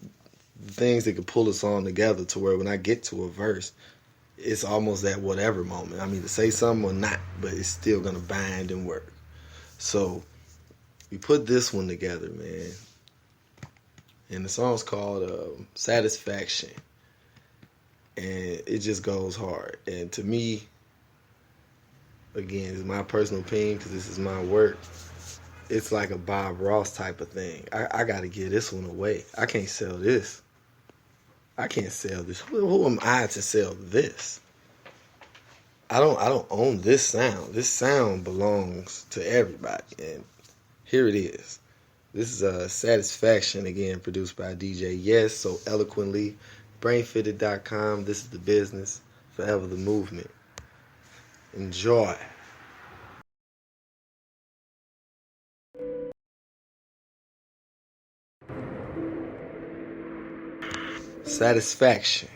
Things that could pull us on together to where when I get to a verse, it's almost that whatever moment. I mean, to say something or not, but it's still going to bind and work. So we put this one together, man. And the song's called Satisfaction. And it just goes hard. And to me, again, it's my personal opinion because this is my work. It's like a Bob Ross type of thing. I got to give this one away. I can't sell this. I can't sell this. Who am I to sell this? I don't own this sound. This sound belongs to everybody, and here it is. This is Satisfaction, again, produced by DJ Yes, so eloquently. Brainfitted.com. This is the business. Forever the movement. Enjoy. Satisfaction.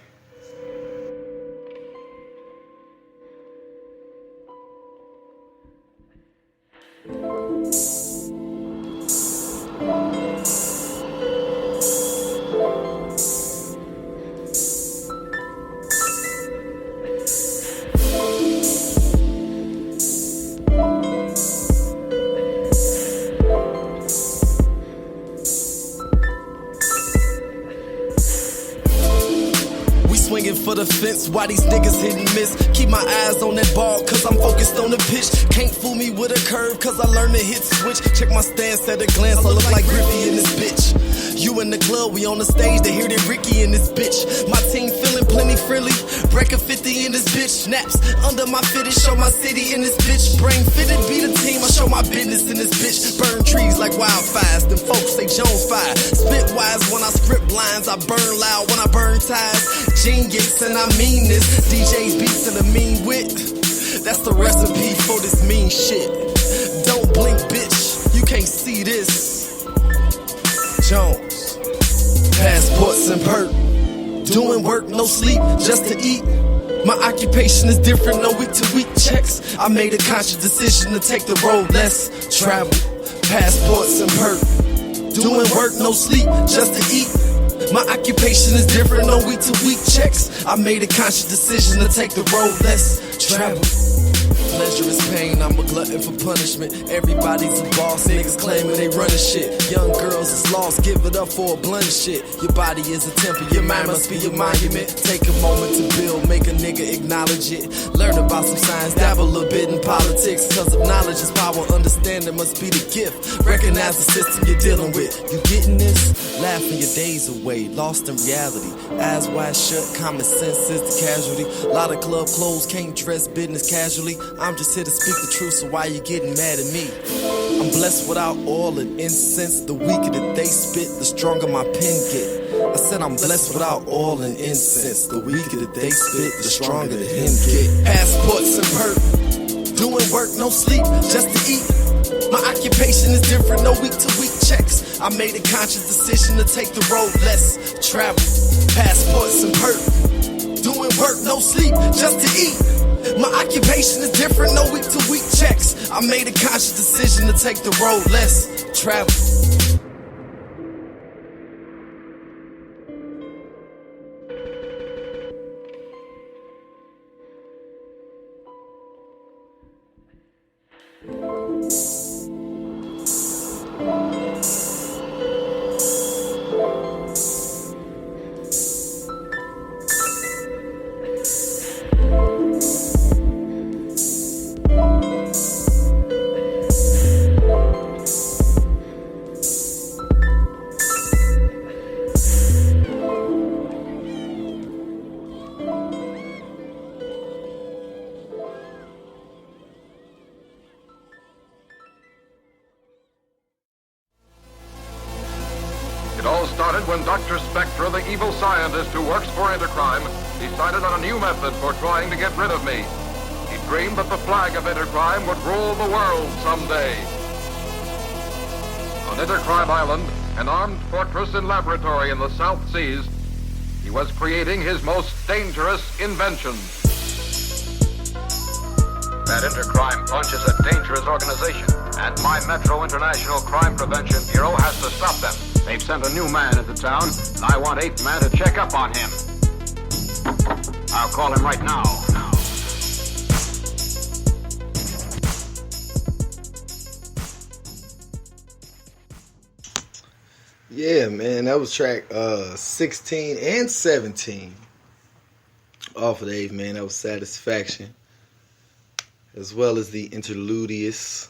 Swinging for the fence, why these niggas hit and miss? Keep my eyes on that ball, cause I'm focused on the pitch. Can't fool me with a curve, cause I learned to hit switch. Check my stance at a glance, I look like Griffey in this bitch. You in the club, we on the stage, they hear that Ricky in this bitch. My team feeling plenty friendly, breaking 50 in this bitch. Snaps under my fitted, show my city in this bitch. Brain fitted, be the team, I show my business in this bitch. Burn trees like wildfires, them folks say Jones fire. Spit wise when I script lines, I burn loud when I burn ties. Genius, and I mean this. DJ's beats and a mean wit. That's the recipe for this mean shit. Don't blink, bitch. You can't see this. Jones, passports and perk. Doing work, no sleep, just to eat. My occupation is different, no week to week checks. I made a conscious decision to take the road less travel. Passports and perk. Doing work, no sleep, just to eat. My occupation is different, no week to week checks. I made a conscious decision to take the road less travel. Pleasure is pain, I'm a glutton for punishment. Everybody's a boss, niggas claiming they running shit. Young girls is lost, give it up for a blunt shit. Your body is a temple, your mind must be your monument. Take a moment to build, make a nigga acknowledge it. Learn about some science, dabble a little bit in politics. Cause of knowledge is power, understanding must be the gift. Recognize the system you're dealing with. You getting this? Laughing your days away, lost in reality. Eyes wide shut, common sense is the casualty. A lot of club clothes, can't dress business casually. I'm just here to speak the truth, so why you getting mad at me? I'm blessed without oil and incense. The weaker that they spit, the stronger my pen get. I said I'm blessed without oil and incense. The weaker that they spit, the stronger the hymn get. Passports and perk, doing work, no sleep, just to eat. My occupation is different, no week to week checks. I made a conscious decision to take the road less travel. Passports and perk, doing work, no sleep, just to eat. My occupation is different, no week to week checks. I made a conscious decision to take the road less travel. It all started when Dr. Spectra, the evil scientist who works for Intercrime, decided on a new method for trying to get rid of me. He dreamed that the flag of Intercrime would rule the world someday. On Intercrime Island, an armed fortress and laboratory in the South Seas, he was creating his most dangerous invention. That Intercrime Punch is a dangerous organization, and my Metro International Crime Prevention Bureau has to stop them. They've sent a new man into town, and I want 8 men to check up on him. I'll call him right now. Yeah, man, that was track 16 and 17 off of Dave, man. That was Satisfaction, as well as the Interludious.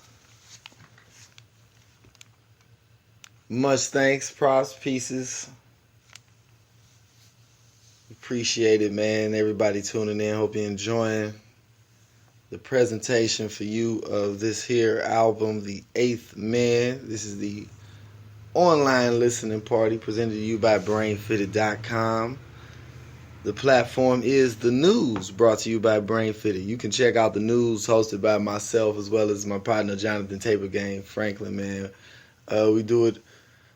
Much thanks, props, pieces. Appreciate it, man. Everybody tuning in. Hope you're enjoying. the presentation for you of this here album, The Eighth Man. This is the online listening party presented to you by BrainFitted.com. The platform is The News, brought to you by BrainFitted. You can check out The News, hosted by myself as well as my partner Jonathan Tapergame Franklin, man. We do it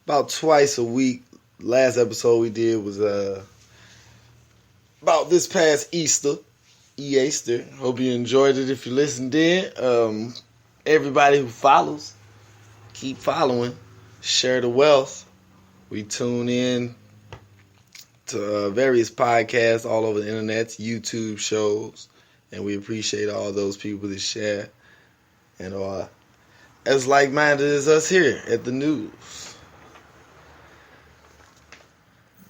about twice a week. Last episode we did was about this past Easter. Easter. Hope you enjoyed it if you listened in. Everybody who follows, keep following. Share the wealth. We tune in to various podcasts all over the internet, YouTube shows, and we appreciate all those people that share. And as like-minded as us here at The News.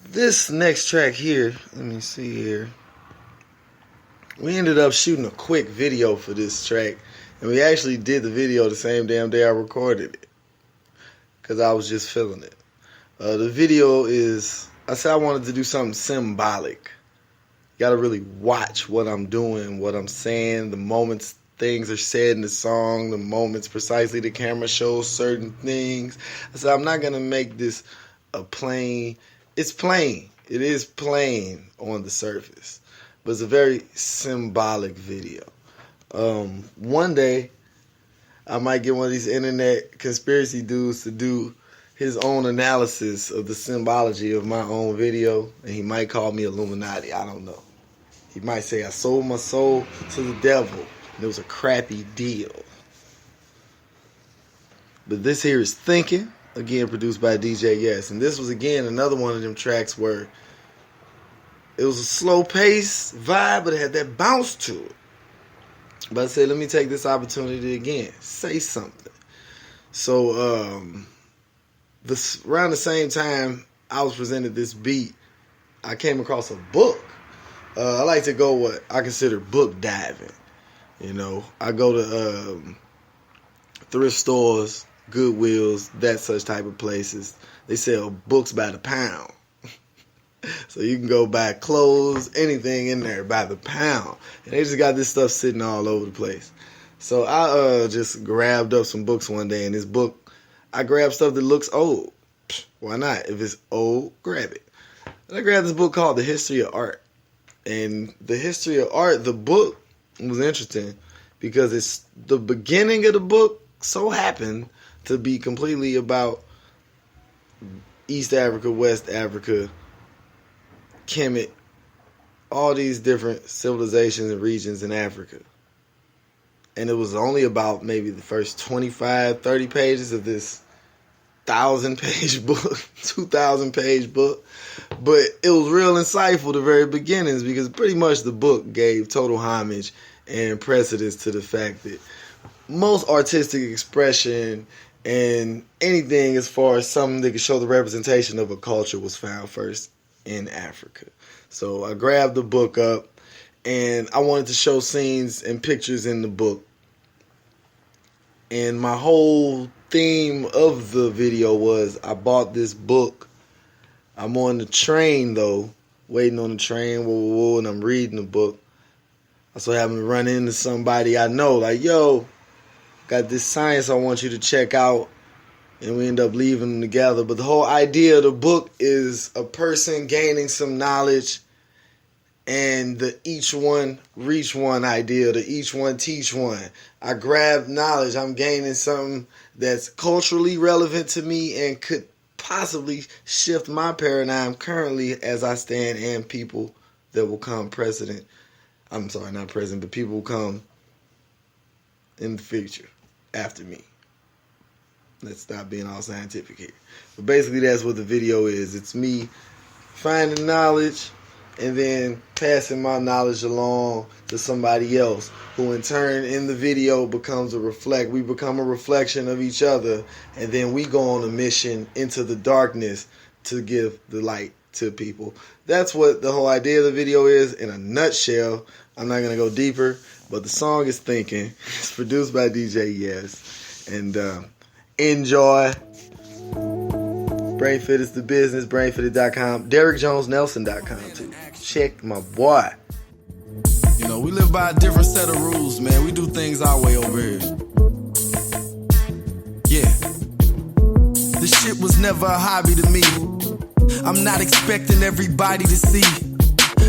This next track here, let me see here. We ended up shooting a quick video for this track, and we actually did the video the same damn day I recorded it, because I was just feeling it. The video is, I said I wanted to do something symbolic. You got to really watch what I'm doing, what I'm saying, the moments things are said in the song, the moments precisely the camera shows certain things. I said I'm not going to make this a plain, it's plain. It is plain on the surface. But it's a very symbolic video. One day, I might get one of these internet conspiracy dudes to do his own analysis of the symbology of my own video, and he might call me Illuminati. I don't know. He might say I sold my soul to the devil, and it was a crappy deal. But this here is Thinking, again produced by DJ Yes. And this was, again, another one of them tracks where it was a slow pace vibe, but it had that bounce to it. But I said, let me take this opportunity again. Say something. So, around the same time I was presented this beat, I came across a book. I like to go what I consider book diving. You know, I go to thrift stores, Goodwills, that such type of places. They sell books by the pound. So you can go buy clothes, anything in there by the pound. And they just got this stuff sitting all over the place. So I just grabbed up some books one day, and this book, I grabbed stuff that looks old. Why not? If it's old, grab it. And I grabbed this book called The History of Art. And The History of Art, the book, was interesting because it's the beginning of the book so happened to be completely about East Africa, West Africa, Kemet, all these different civilizations and regions in Africa. And it was only about maybe the first 25, 30 pages of this 1,000-page book, 2,000-page book. But it was real insightful, the very beginnings, because pretty much the book gave total homage and precedence to the fact that most artistic expression and anything as far as something that could show the representation of a culture was found first in Africa. So I grabbed the book up, and I wanted to show scenes and pictures in the book. And my whole theme of the video was I bought this book. I'm on the train, though, waiting on the train, and I'm reading the book. I so happen to run into somebody I know, like, yo, got this science I want you to check out. And we end up leaving them together. But the whole idea of the book is a person gaining some knowledge, and the each one reach one idea, the each one teach one. I grab knowledge. I'm gaining something that's culturally relevant to me and could possibly shift my paradigm currently as I stand, and people that will come president. I'm sorry, not president, but people will come in the future after me. Let's stop being all scientific here. But basically that's what the video is. It's me finding knowledge and then passing my knowledge along to somebody else, who in turn in the video becomes we become a reflection of each other, and then we go on a mission into the darkness to give the light to people. That's what the whole idea of the video is in a nutshell. I'm not going to go deeper, but the song is Thinking. It's produced by DJ Yes. And enjoy. BrainFit is the business. BrainFitted.com. DerrickJonesNelson.com too. Check my boy. You know, know, we live by a different set of rules, man. We do things our way over here. Yeah. This shit was never a hobby to me. I'm not expecting everybody to see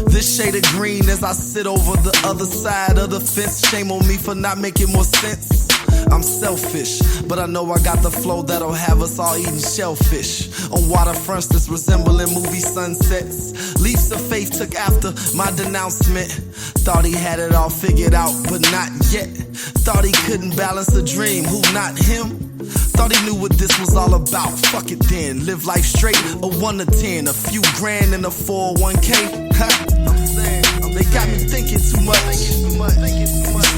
this shade of green as I sit over the other side of the fence. Shame on me for not making more sense. I'm selfish, but I know I got the flow that'll have us all eating shellfish on waterfronts that's resembling movie sunsets. Leaps of faith took after my denouncement. Thought he had it all figured out, but not yet. Thought he couldn't balance a dream, who not him? Thought he knew what this was all about. Fuck it then, live life straight, a 1 to 10, a few grand in a 401k. They got me thinking too much. These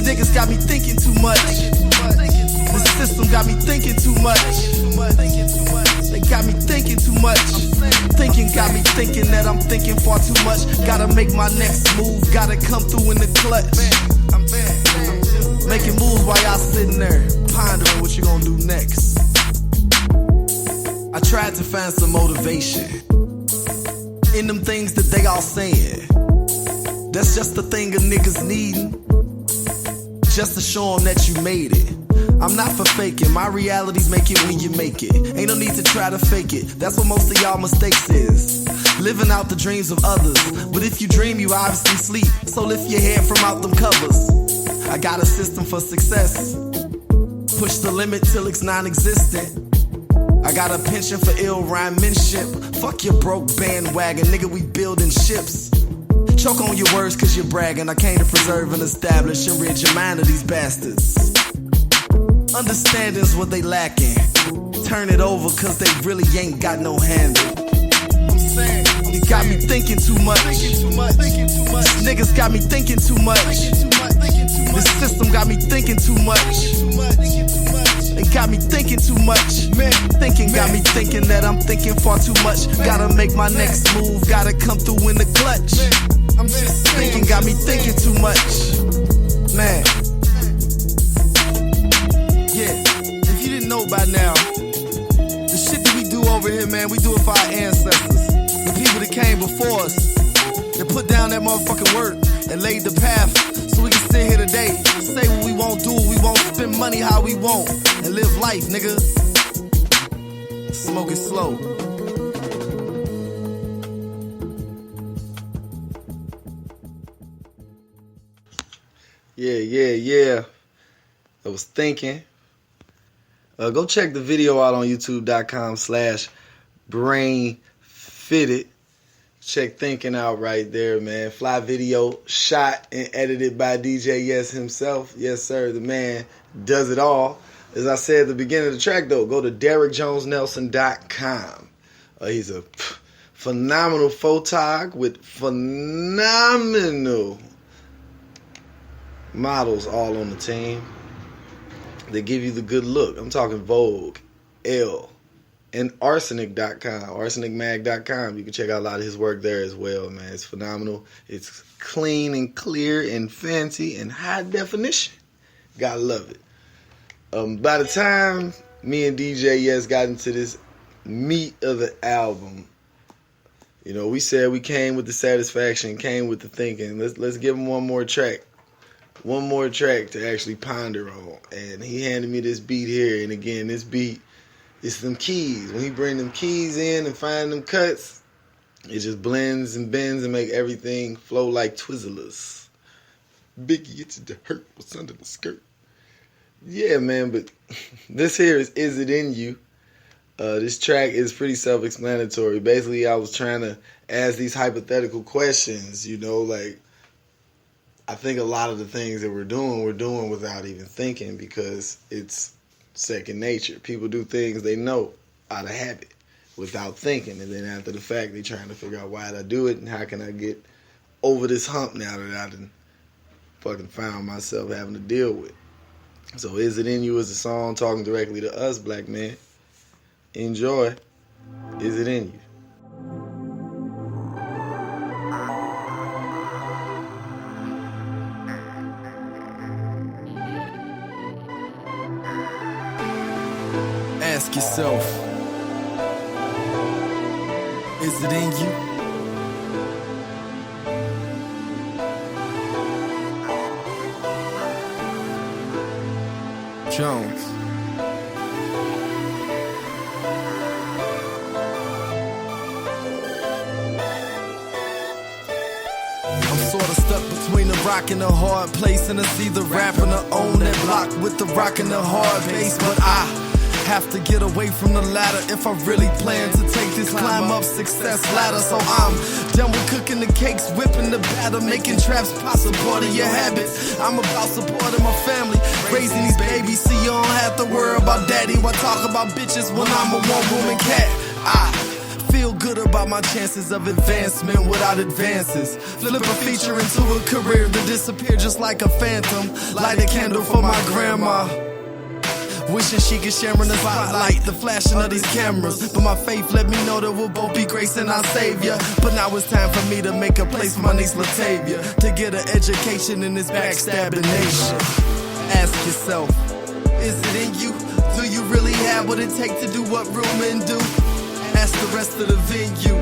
niggas got me thinking too much. The system got me thinking too much. They got me thinking too much. Thinking got me thinking that I'm thinking far too much. Gotta make my next move, gotta come through in the clutch. Making moves while y'all sitting there, pondering what you gonna do next. I tried to find some motivation in them things that they all saying. That's just the thing of niggas needing, just to show them that you made it. I'm not for faking, my realities make it when you make it. Ain't no need to try to fake it, that's what most of y'all mistakes is. Living out the dreams of others, but if you dream you obviously sleep. So lift your head from out them covers. I got a system for success, push the limit till it's non-existent. I got a penchant for ill rhymemanship. Fuck your broke bandwagon, nigga, we building ships. Choke on your words cause you're bragging. I came to preserve and establish and rid your mind of these bastards. Understanding's what they lacking. Turn it over cause they really ain't got no handle. I'm saying, you got me thinking too much. Niggas got me thinking too much. This system got me thinking too much. They got me thinking too much. Thinking got me thinking that I'm thinking far too much. Gotta make my next move, gotta come through in the clutch. I'm just thinking got me thinking too much. Man. Yeah, if you didn't know by now, the shit that we do over here, man, we do it for our ancestors. The people that came before us, that put down that motherfucking work and laid the path so we can sit here today, say what we won't, do what we won't, spend money how we want, and live life, nigga. Smoke it slow. Yeah. I was thinking. Go check the video out on youtube.com/brainfitted. Check Thinking out right there, man. Fly video, shot and edited by DJ Yes himself. Yes, sir. The man does it all. As I said at the beginning of the track, though, go to DerrickJonesNelson.com. He's a phenomenal photog with phenomenal models all on the team. They give you the good look. I'm talking Vogue, Elle, and Arsenic.com, arsenicmag.com. You can check out a lot of his work there as well, man. It's phenomenal. It's clean and clear and fancy and high definition. Gotta love it. By the time me and DJ Yes got into this meat of the album, you know, we said we came with the satisfaction, came with the thinking. Let's give him one more track to actually ponder on. And he handed me this beat here, and again, this beat is them keys. When he bring them keys in and find them cuts, it just blends and bends and make everything flow like Twizzlers. Biggie, it's the hurt what's under the skirt. Yeah, man, but this here is It In You? This track is pretty self-explanatory. Basically, I was trying to ask these hypothetical questions, you know, like, I think a lot of the things that we're doing without even thinking because it's second nature. People do things they know out of habit without thinking. And then after the fact, they're trying to figure out why did I do it and how can I get over this hump now that I done fucking found myself having to deal with. So Is It In You is a song talking directly to us, black men. Enjoy. Is It In You? Ask yourself, is it in you? Jones. I'm sorta stuck between a rock and a hard place, and it's either rapping or own that block with the rock and the hard bass. But I have to get away from the ladder if I really plan to take this climb up success ladder. So I'm done with cooking the cakes, whipping the batter, making traps possible part of your habits. I'm about supporting my family, raising these babies, so you don't have to worry about daddy. Why talk about bitches when I'm a one-woman cat? I feel good about my chances of advancement without advances. Flip a feature into a career to disappear just like a phantom. Light a candle for my grandma, wishing she could share in the spotlight, the flashing of these cameras. But my faith let me know that we'll both be gracing our Savior. But now it's time for me to make a place for my niece Latavia, to get an education in this backstabbing nation. Ask yourself, is it in you? Do you really have what it takes to do what real men do? Ask the rest of the venue,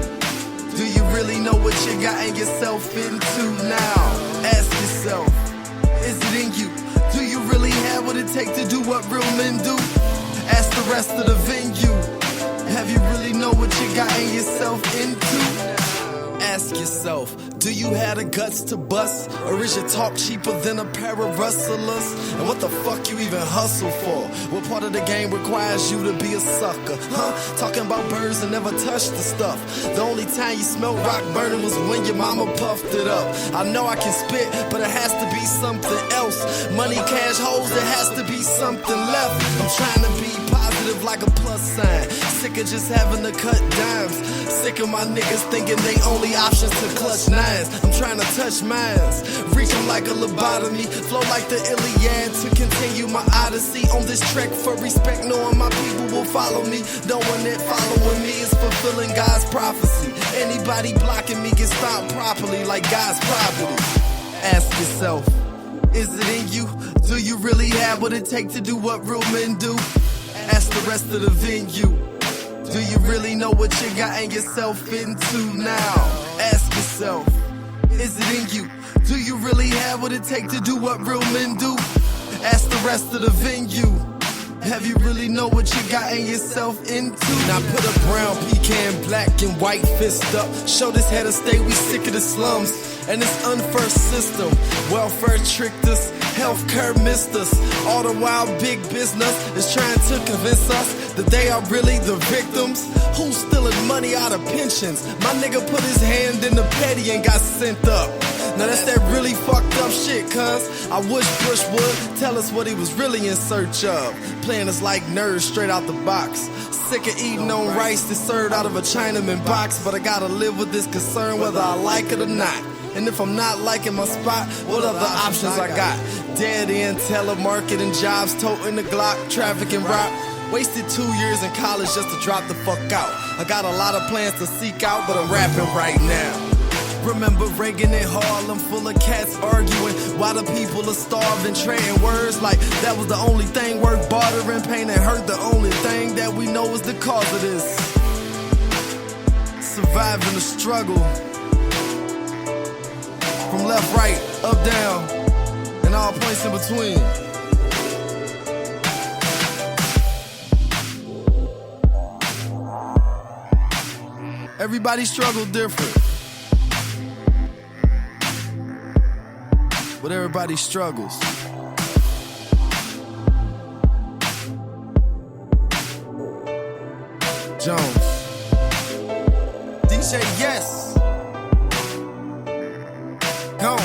do you really know what you gotten yourself into now? Ask yourself, is it in you? Do you really have what it takes to do what real men do? Ask the rest of the venue, have you really know what you gotten yourself into? Ask yourself, do you have the guts to bust? Or is your talk cheaper than a pair of rustlers? And what the fuck you even hustle for? What part of the game requires you to be a sucker? Huh? Talking about birds and never touch the stuff. The only time you smelled rock burning was when your mama puffed it up. I know I can spit, but it has to be something else. Money, cash, hoes, there has to be something left. I'm trying to be positive like a plus sign. Sick of just having to cut dimes. Sick of my niggas thinking they only options to clutch nines. I'm trying to touch minds, reach them like a lobotomy, flow like the Iliad to continue my odyssey on this trek for respect, knowing my people will follow me, knowing that following me is fulfilling God's prophecy. Anybody blocking me gets stopped properly like God's property. Ask yourself, is it in you? Do you really have what it takes to do what real men do? Ask the rest of the venue, do you really know what you gotten yourself into now? Ask yourself, is it in you? Do you really have what it takes to do what real men do? Ask the rest of the venue, have you really know what you gotten yourself into? Now put a brown pecan, black and white fist up. Show this head of state we sick of the slums and this unfair system. Welfare tricked us, healthcare missed us. All the while big business is trying to convince us that they are really the victims. Who's stealing money out of pensions? My nigga put his hand in the petty and got sent up. Now that's that really fucked up shit, cuz I wish Bush would tell us what he was really in search of. Playing us like nerds straight out the box. Sick of eating on rice that's served out of a Chinaman box. But I gotta live with this concern whether I like it or not. And if I'm not liking my spot, what other options I got? Dead end, telemarketing jobs, toting the Glock, traffic and rock. Wasted 2 years in college just to drop the fuck out. I got a lot of plans to seek out, but I'm rapping right now. Remember Reagan in Harlem, full of cats arguing why the people are starving, trading words like that was the only thing worth bartering. Pain and hurt, the only thing that we know is the cause of this. Surviving the struggle. From left, right, up, down, and all points in between. Everybody struggle different, but everybody struggles. Jones. DJ Yes. Gone.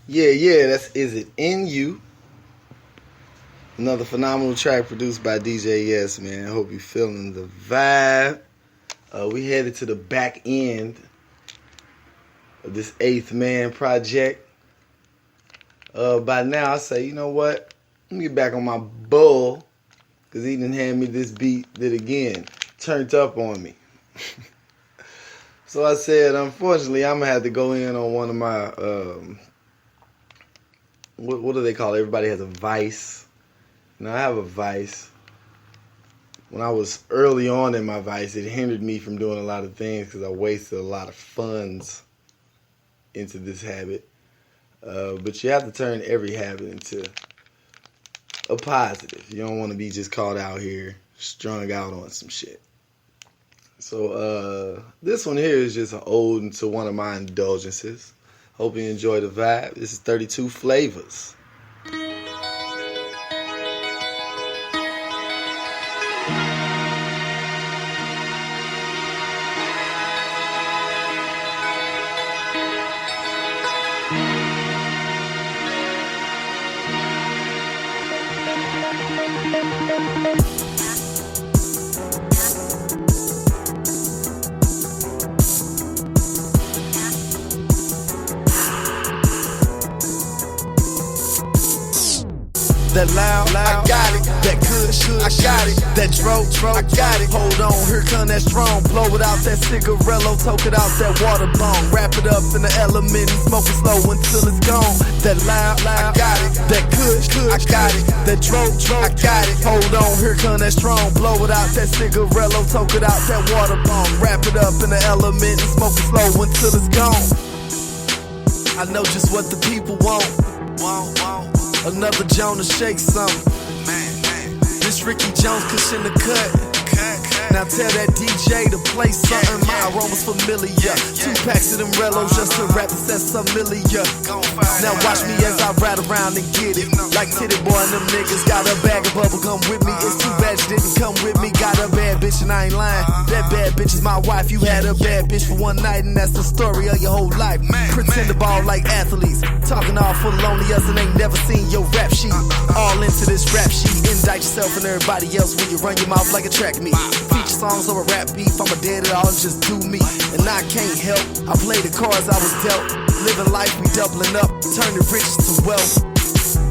Yeah, that's Is It In You? Another phenomenal track produced by DJ Yes, man. I hope you're feeling the vibe. We headed to the back end of this 8th Man project. By now, I say, you know what? Let me get back on my bull, because he didn't hand me this beat that, again, turned up on me. So I said, unfortunately, I'm going to have to go in on one of my, what do they call it? Everybody has a vice. Now, I have a vice. When I was early on in my vice, it hindered me from doing a lot of things because I wasted a lot of funds into this habit. But you have to turn every habit into a positive. You don't want to be just caught out here strung out on some shit. So this one here is just an ode to one of my indulgences. Hope you enjoy the vibe. This is 32 Flavors. That loud, I got it. That kush, I got it. That dro, I got it. Hold on, here come that strong. Blow it out, that cigarello, toke it out, that water bomb. Wrap it up in the element and smoke it slow until it's gone. That loud, I got it. That kush, I got it. That dro, I got it. Hold on, here come that strong. Blow it out, that cigarello, toke it out, that water bomb. Wrap it up in the element and smoke it slow until it's gone. I know just what the people want. Another Jones to shake something. This RickyJones cushion the cut. Now tell that DJ to play something. My aroma's familiar. 2 packs of them Rellos just to rap this as familiar. Now watch me as I ride around and get it. Like Titty Boy and them niggas. Got a bag of bubble gum with me. It's too bad you didn't come with me. Got a bad bitch and I ain't lying. That bad bitch is my wife. You had a bad bitch for one night and that's the story of your whole life. Pretend to ball like athletes. Talking all full of lonely us and ain't never seen your rap sheet. All into this rap sheet. Indict yourself and everybody else when you run your mouth like a track meet. Feature songs over rap beef. I'm a dead at all, just do me. And I can't help. I play the cards I was dealt. Living life, we doubling up. Turn the riches to wealth.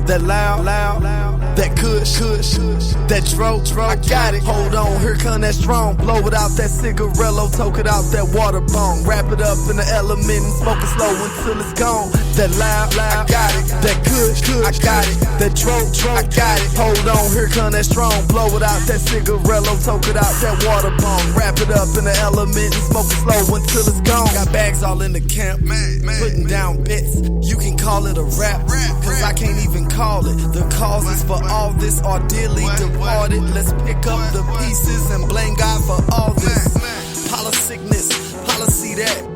That loud, that kush, that dro, I got it. Hold on, here come that strong. Blow it out, that cigarello, toke it out, that water bomb. Wrap it up in the element and smoke it slow until it's gone. That loud, I got it. That kush, I got it. That dro, I got it. Hold on, here come that strong. Blow it out, that cigarello, toke it out, that water bomb. Wrap it up in the element and smoke it slow until it's gone. Got bags all in the camp, putting down bits. You can call it a rap, cause I can't even call it. The causes for all this are dearly departed. Let's pick up the pieces and blame God for all this. Sickness, policy that.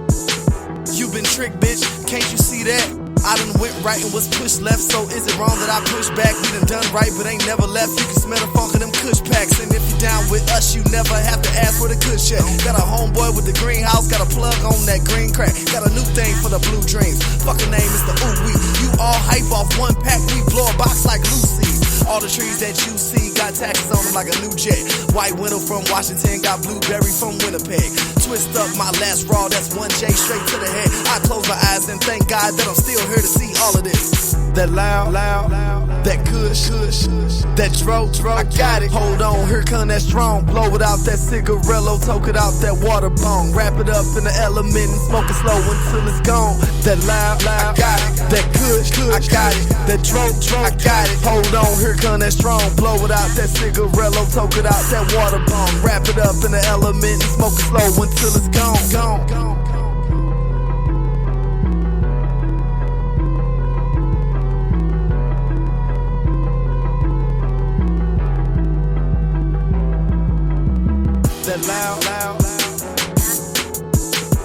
You been tricked, bitch, can't you see that? I done went right and was pushed left, so is it wrong that I push back? We done right, but ain't never left. You can smell the funk of them kush packs. And if you down with us, you never have to ask for the kush at. Got a homeboy with the greenhouse, got a plug on that green crack. Got a new thing for the blue dreams. Fucking name is the ooh-wee. You all hype off one pack, we blow a box like Lucy. All the trees that you see got taxes on them like a new jet. White window from Washington, got blueberry from Winnipeg. Twist up my last raw, that's 1J straight to the head. I close my eyes and thank God that I'm still here to see all of this. That loud, that kush, that dro, I got it. Hold on, here come that strong. Blow it out, that cigarello, toke it out, that water bomb. Wrap it up in the element and smoke it slow until it's gone. That loud, I got it. That kush, I got it. That dro, I got it. Hold on, here come that strong. Blow it out, that cigarello, toke it out, that water bomb. Wrap it up in the element and smoke it slow until it's gone. That loud,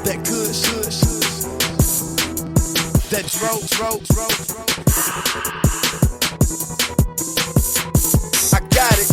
that kush, that dro, I got it.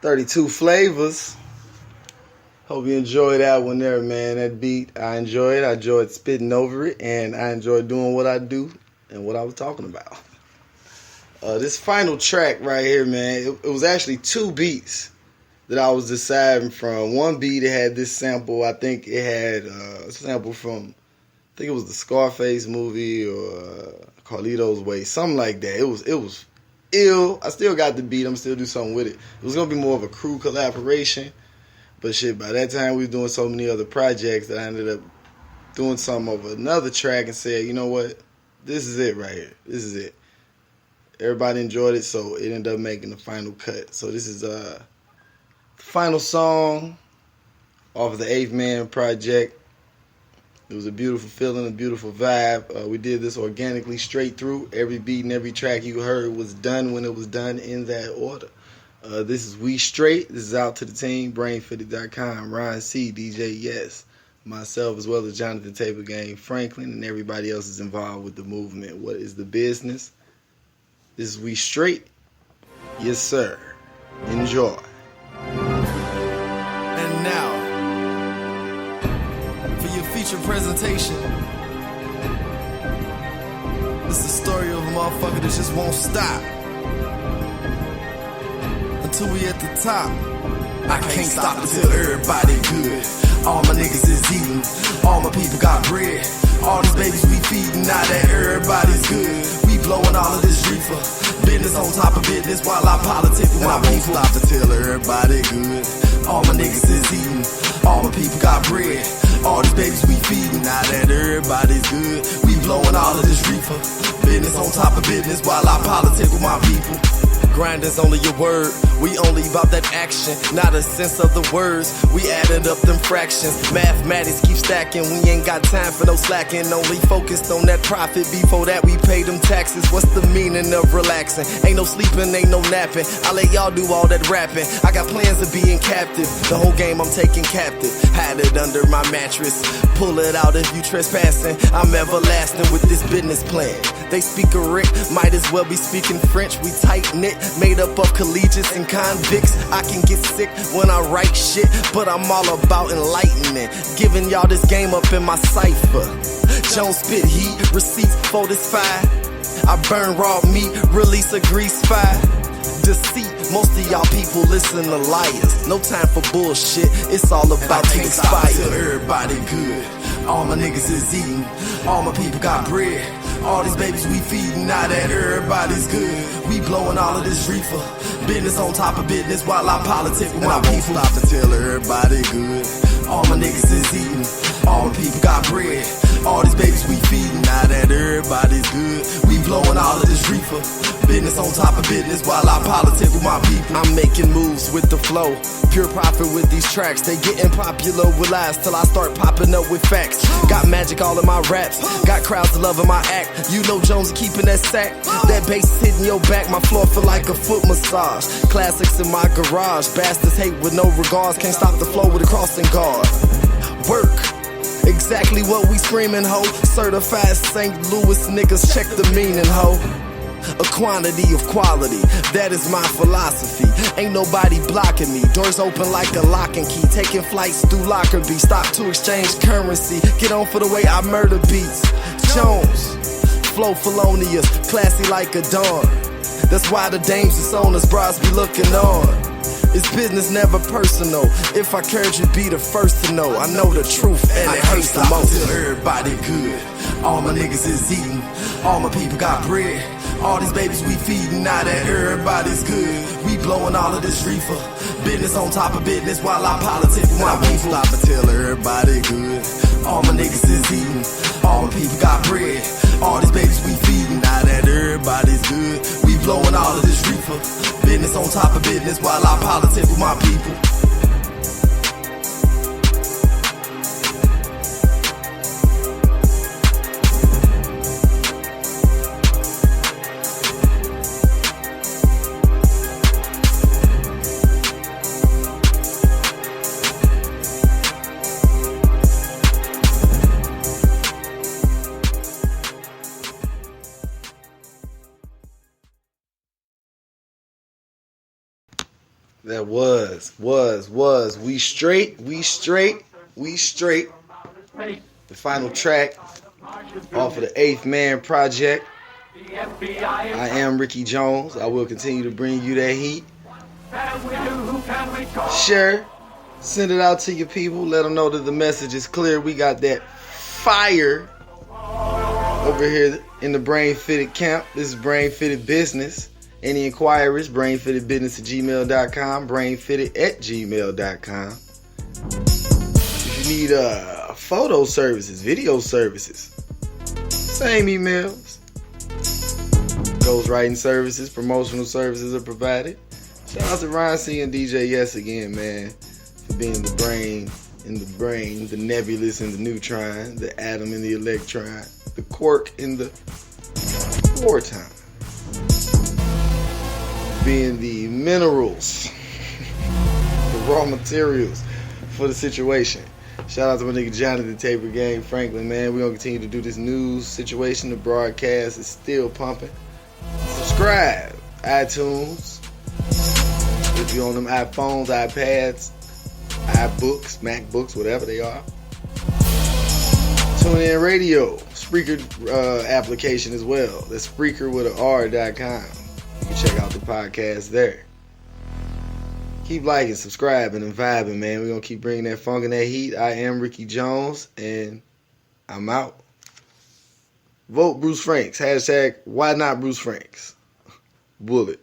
32 Flavors. Hope you enjoyed that one there, man. That beat, I enjoyed it. I enjoyed spitting over it, and I enjoyed doing what I do and what I was talking about. This final track right here, man, it was actually two beats that I was deciding from. One beat, it had this sample. I think it had a sample from, I think it was the Scarface movie or Carlito's Way, something like that. It was ill. I still got the beat. I'm still do something with it. It was going to be more of a crew collaboration. But shit, by that time we was doing so many other projects that I ended up doing something over another track and said, you know what? This is it right here. This is it. Everybody enjoyed it, so it ended up making the final cut. So this is the final song off of the 8th Man project. It was a beautiful feeling, a beautiful vibe. We did this organically straight through. Every beat and every track you heard was done when it was done in that order. This is We Straight. This is out to the team, brainfitted.com, Ryan C, DJ Yes, myself, as well as Jonathan Table Game, Franklin, and everybody else is involved with the movement. What is the business? This is We Straight. Yes, sir. Enjoy. And now, for your feature presentation, this is the story of a motherfucker that just won't stop until we at the top. I can't stop until everybody good. All my niggas is eating, all my people got bread. All these babies we feeding, now that everybody's good. We blowing all of this reefer, business on top of business while I politic with my people. Stop until everybody good. All my niggas is eating, all my people got bread. All these babies we feeding, now that everybody's good. We blowing all of this reefer, business on top of business while I politic with my people. Grinding's only a word, we only about that action, not a sense of the words. We added up them fractions, mathematics keep stacking. We ain't got time for no slacking, only focused on that profit. Before that we pay them taxes. What's the meaning of relaxing? Ain't no sleeping, ain't no napping. I let y'all do all that rapping. I got plans of being captive, the whole game I'm taking captive. Hide it under my mattress, pull it out if you trespassing. I'm everlasting with this business plan. They speak a Rick, might as well be speaking French. We tight-knit, made up of collegiates and convicts. I can get sick when I write shit, but I'm all about enlightening, giving y'all this game up in my cipher. Jones spit heat, receipts for this fire. I burn raw meat, release a grease fire. Deceit, most of y'all people listen to liars. No time for bullshit, it's all about to inspire. Till everybody good, all my niggas is eating, all my people got bread. All these babies we feeding, now that everybody's good. We blowing all of this reefer, business on top of business while I politic with my people. Stop until everybody good. All my niggas is eating, all my people got bread. All these babies we feeding, now that everybody's good. We blowing all of this reefer, business on top of business while I politic with my people. I'm making moves with the flow, pure profit with these tracks. They getting popular with lies till I start popping up with facts. Got magic all in my raps, got crowds loving my act. You know Jones keeping that sack, that bass hitting your back. My floor feel like a foot massage. Classics in my garage, bastards hate with no regards. Can't stop the flow with a crossing guard. Work, exactly what we screaming, ho. Certified St. Louis niggas, check the meaning, ho. A quantity of quality, that is my philosophy. Ain't nobody blocking me, doors open like a lock and key. Taking flights through Lockerbie, stop to exchange currency. Get on for the way I murder beats. Jones, flow felonious, classy like a dawn. That's why the dames is on us, bras be looking on. It's business, never personal. If I cared, you'd be the first to know. I know the truth and it hurts the most. Till everybody good, all my niggas is eating, all my people got bread. All these babies we feeding, now that everybody's good. We blowing all of this reefer, business on top of business while I politic with my people. Stop until everybody good. All my niggas is eating, all my people got bread. All these babies we feeding, now that everybody's good. We blowing all of this reefer, business on top of business while I politic with my people. That was. We straight. The final track off of the 8th Man Project. I am Ricky Jones. I will continue to bring you that heat. Share. Send it out to your people. Let them know that the message is clear. We got that fire over here in the Brain Fitted camp. This is Brain Fitted Business. Any inquiries, brainfittedbusiness@gmail.com, brainfitted@gmail.com. If you need photo services, video services, same emails. Ghostwriting services, promotional services are provided. Shout out to Ron C and DJ Yes again, man, for being the brain in the brain, the nebulous in the neutron, the atom in the electron, the quark in the wartime. Being the minerals, the raw materials for the situation. Shout out to my nigga Jonathan Taper Gang Franklin, man. We're going to continue to do this news situation. The broadcast is still pumping. Subscribe. iTunes. If you're on them iPhones, iPads, iBooks, MacBooks, whatever they are. TuneIn Radio. Spreaker application as well. That's Spreaker with an R.com. You can check out the podcast there. Keep liking, subscribing, and vibing, man. We're going to keep bringing that funk and that heat. I am Ricky Jones, and I'm out. Vote Bruce Franks. Hashtag why not Bruce Franks. Bullet.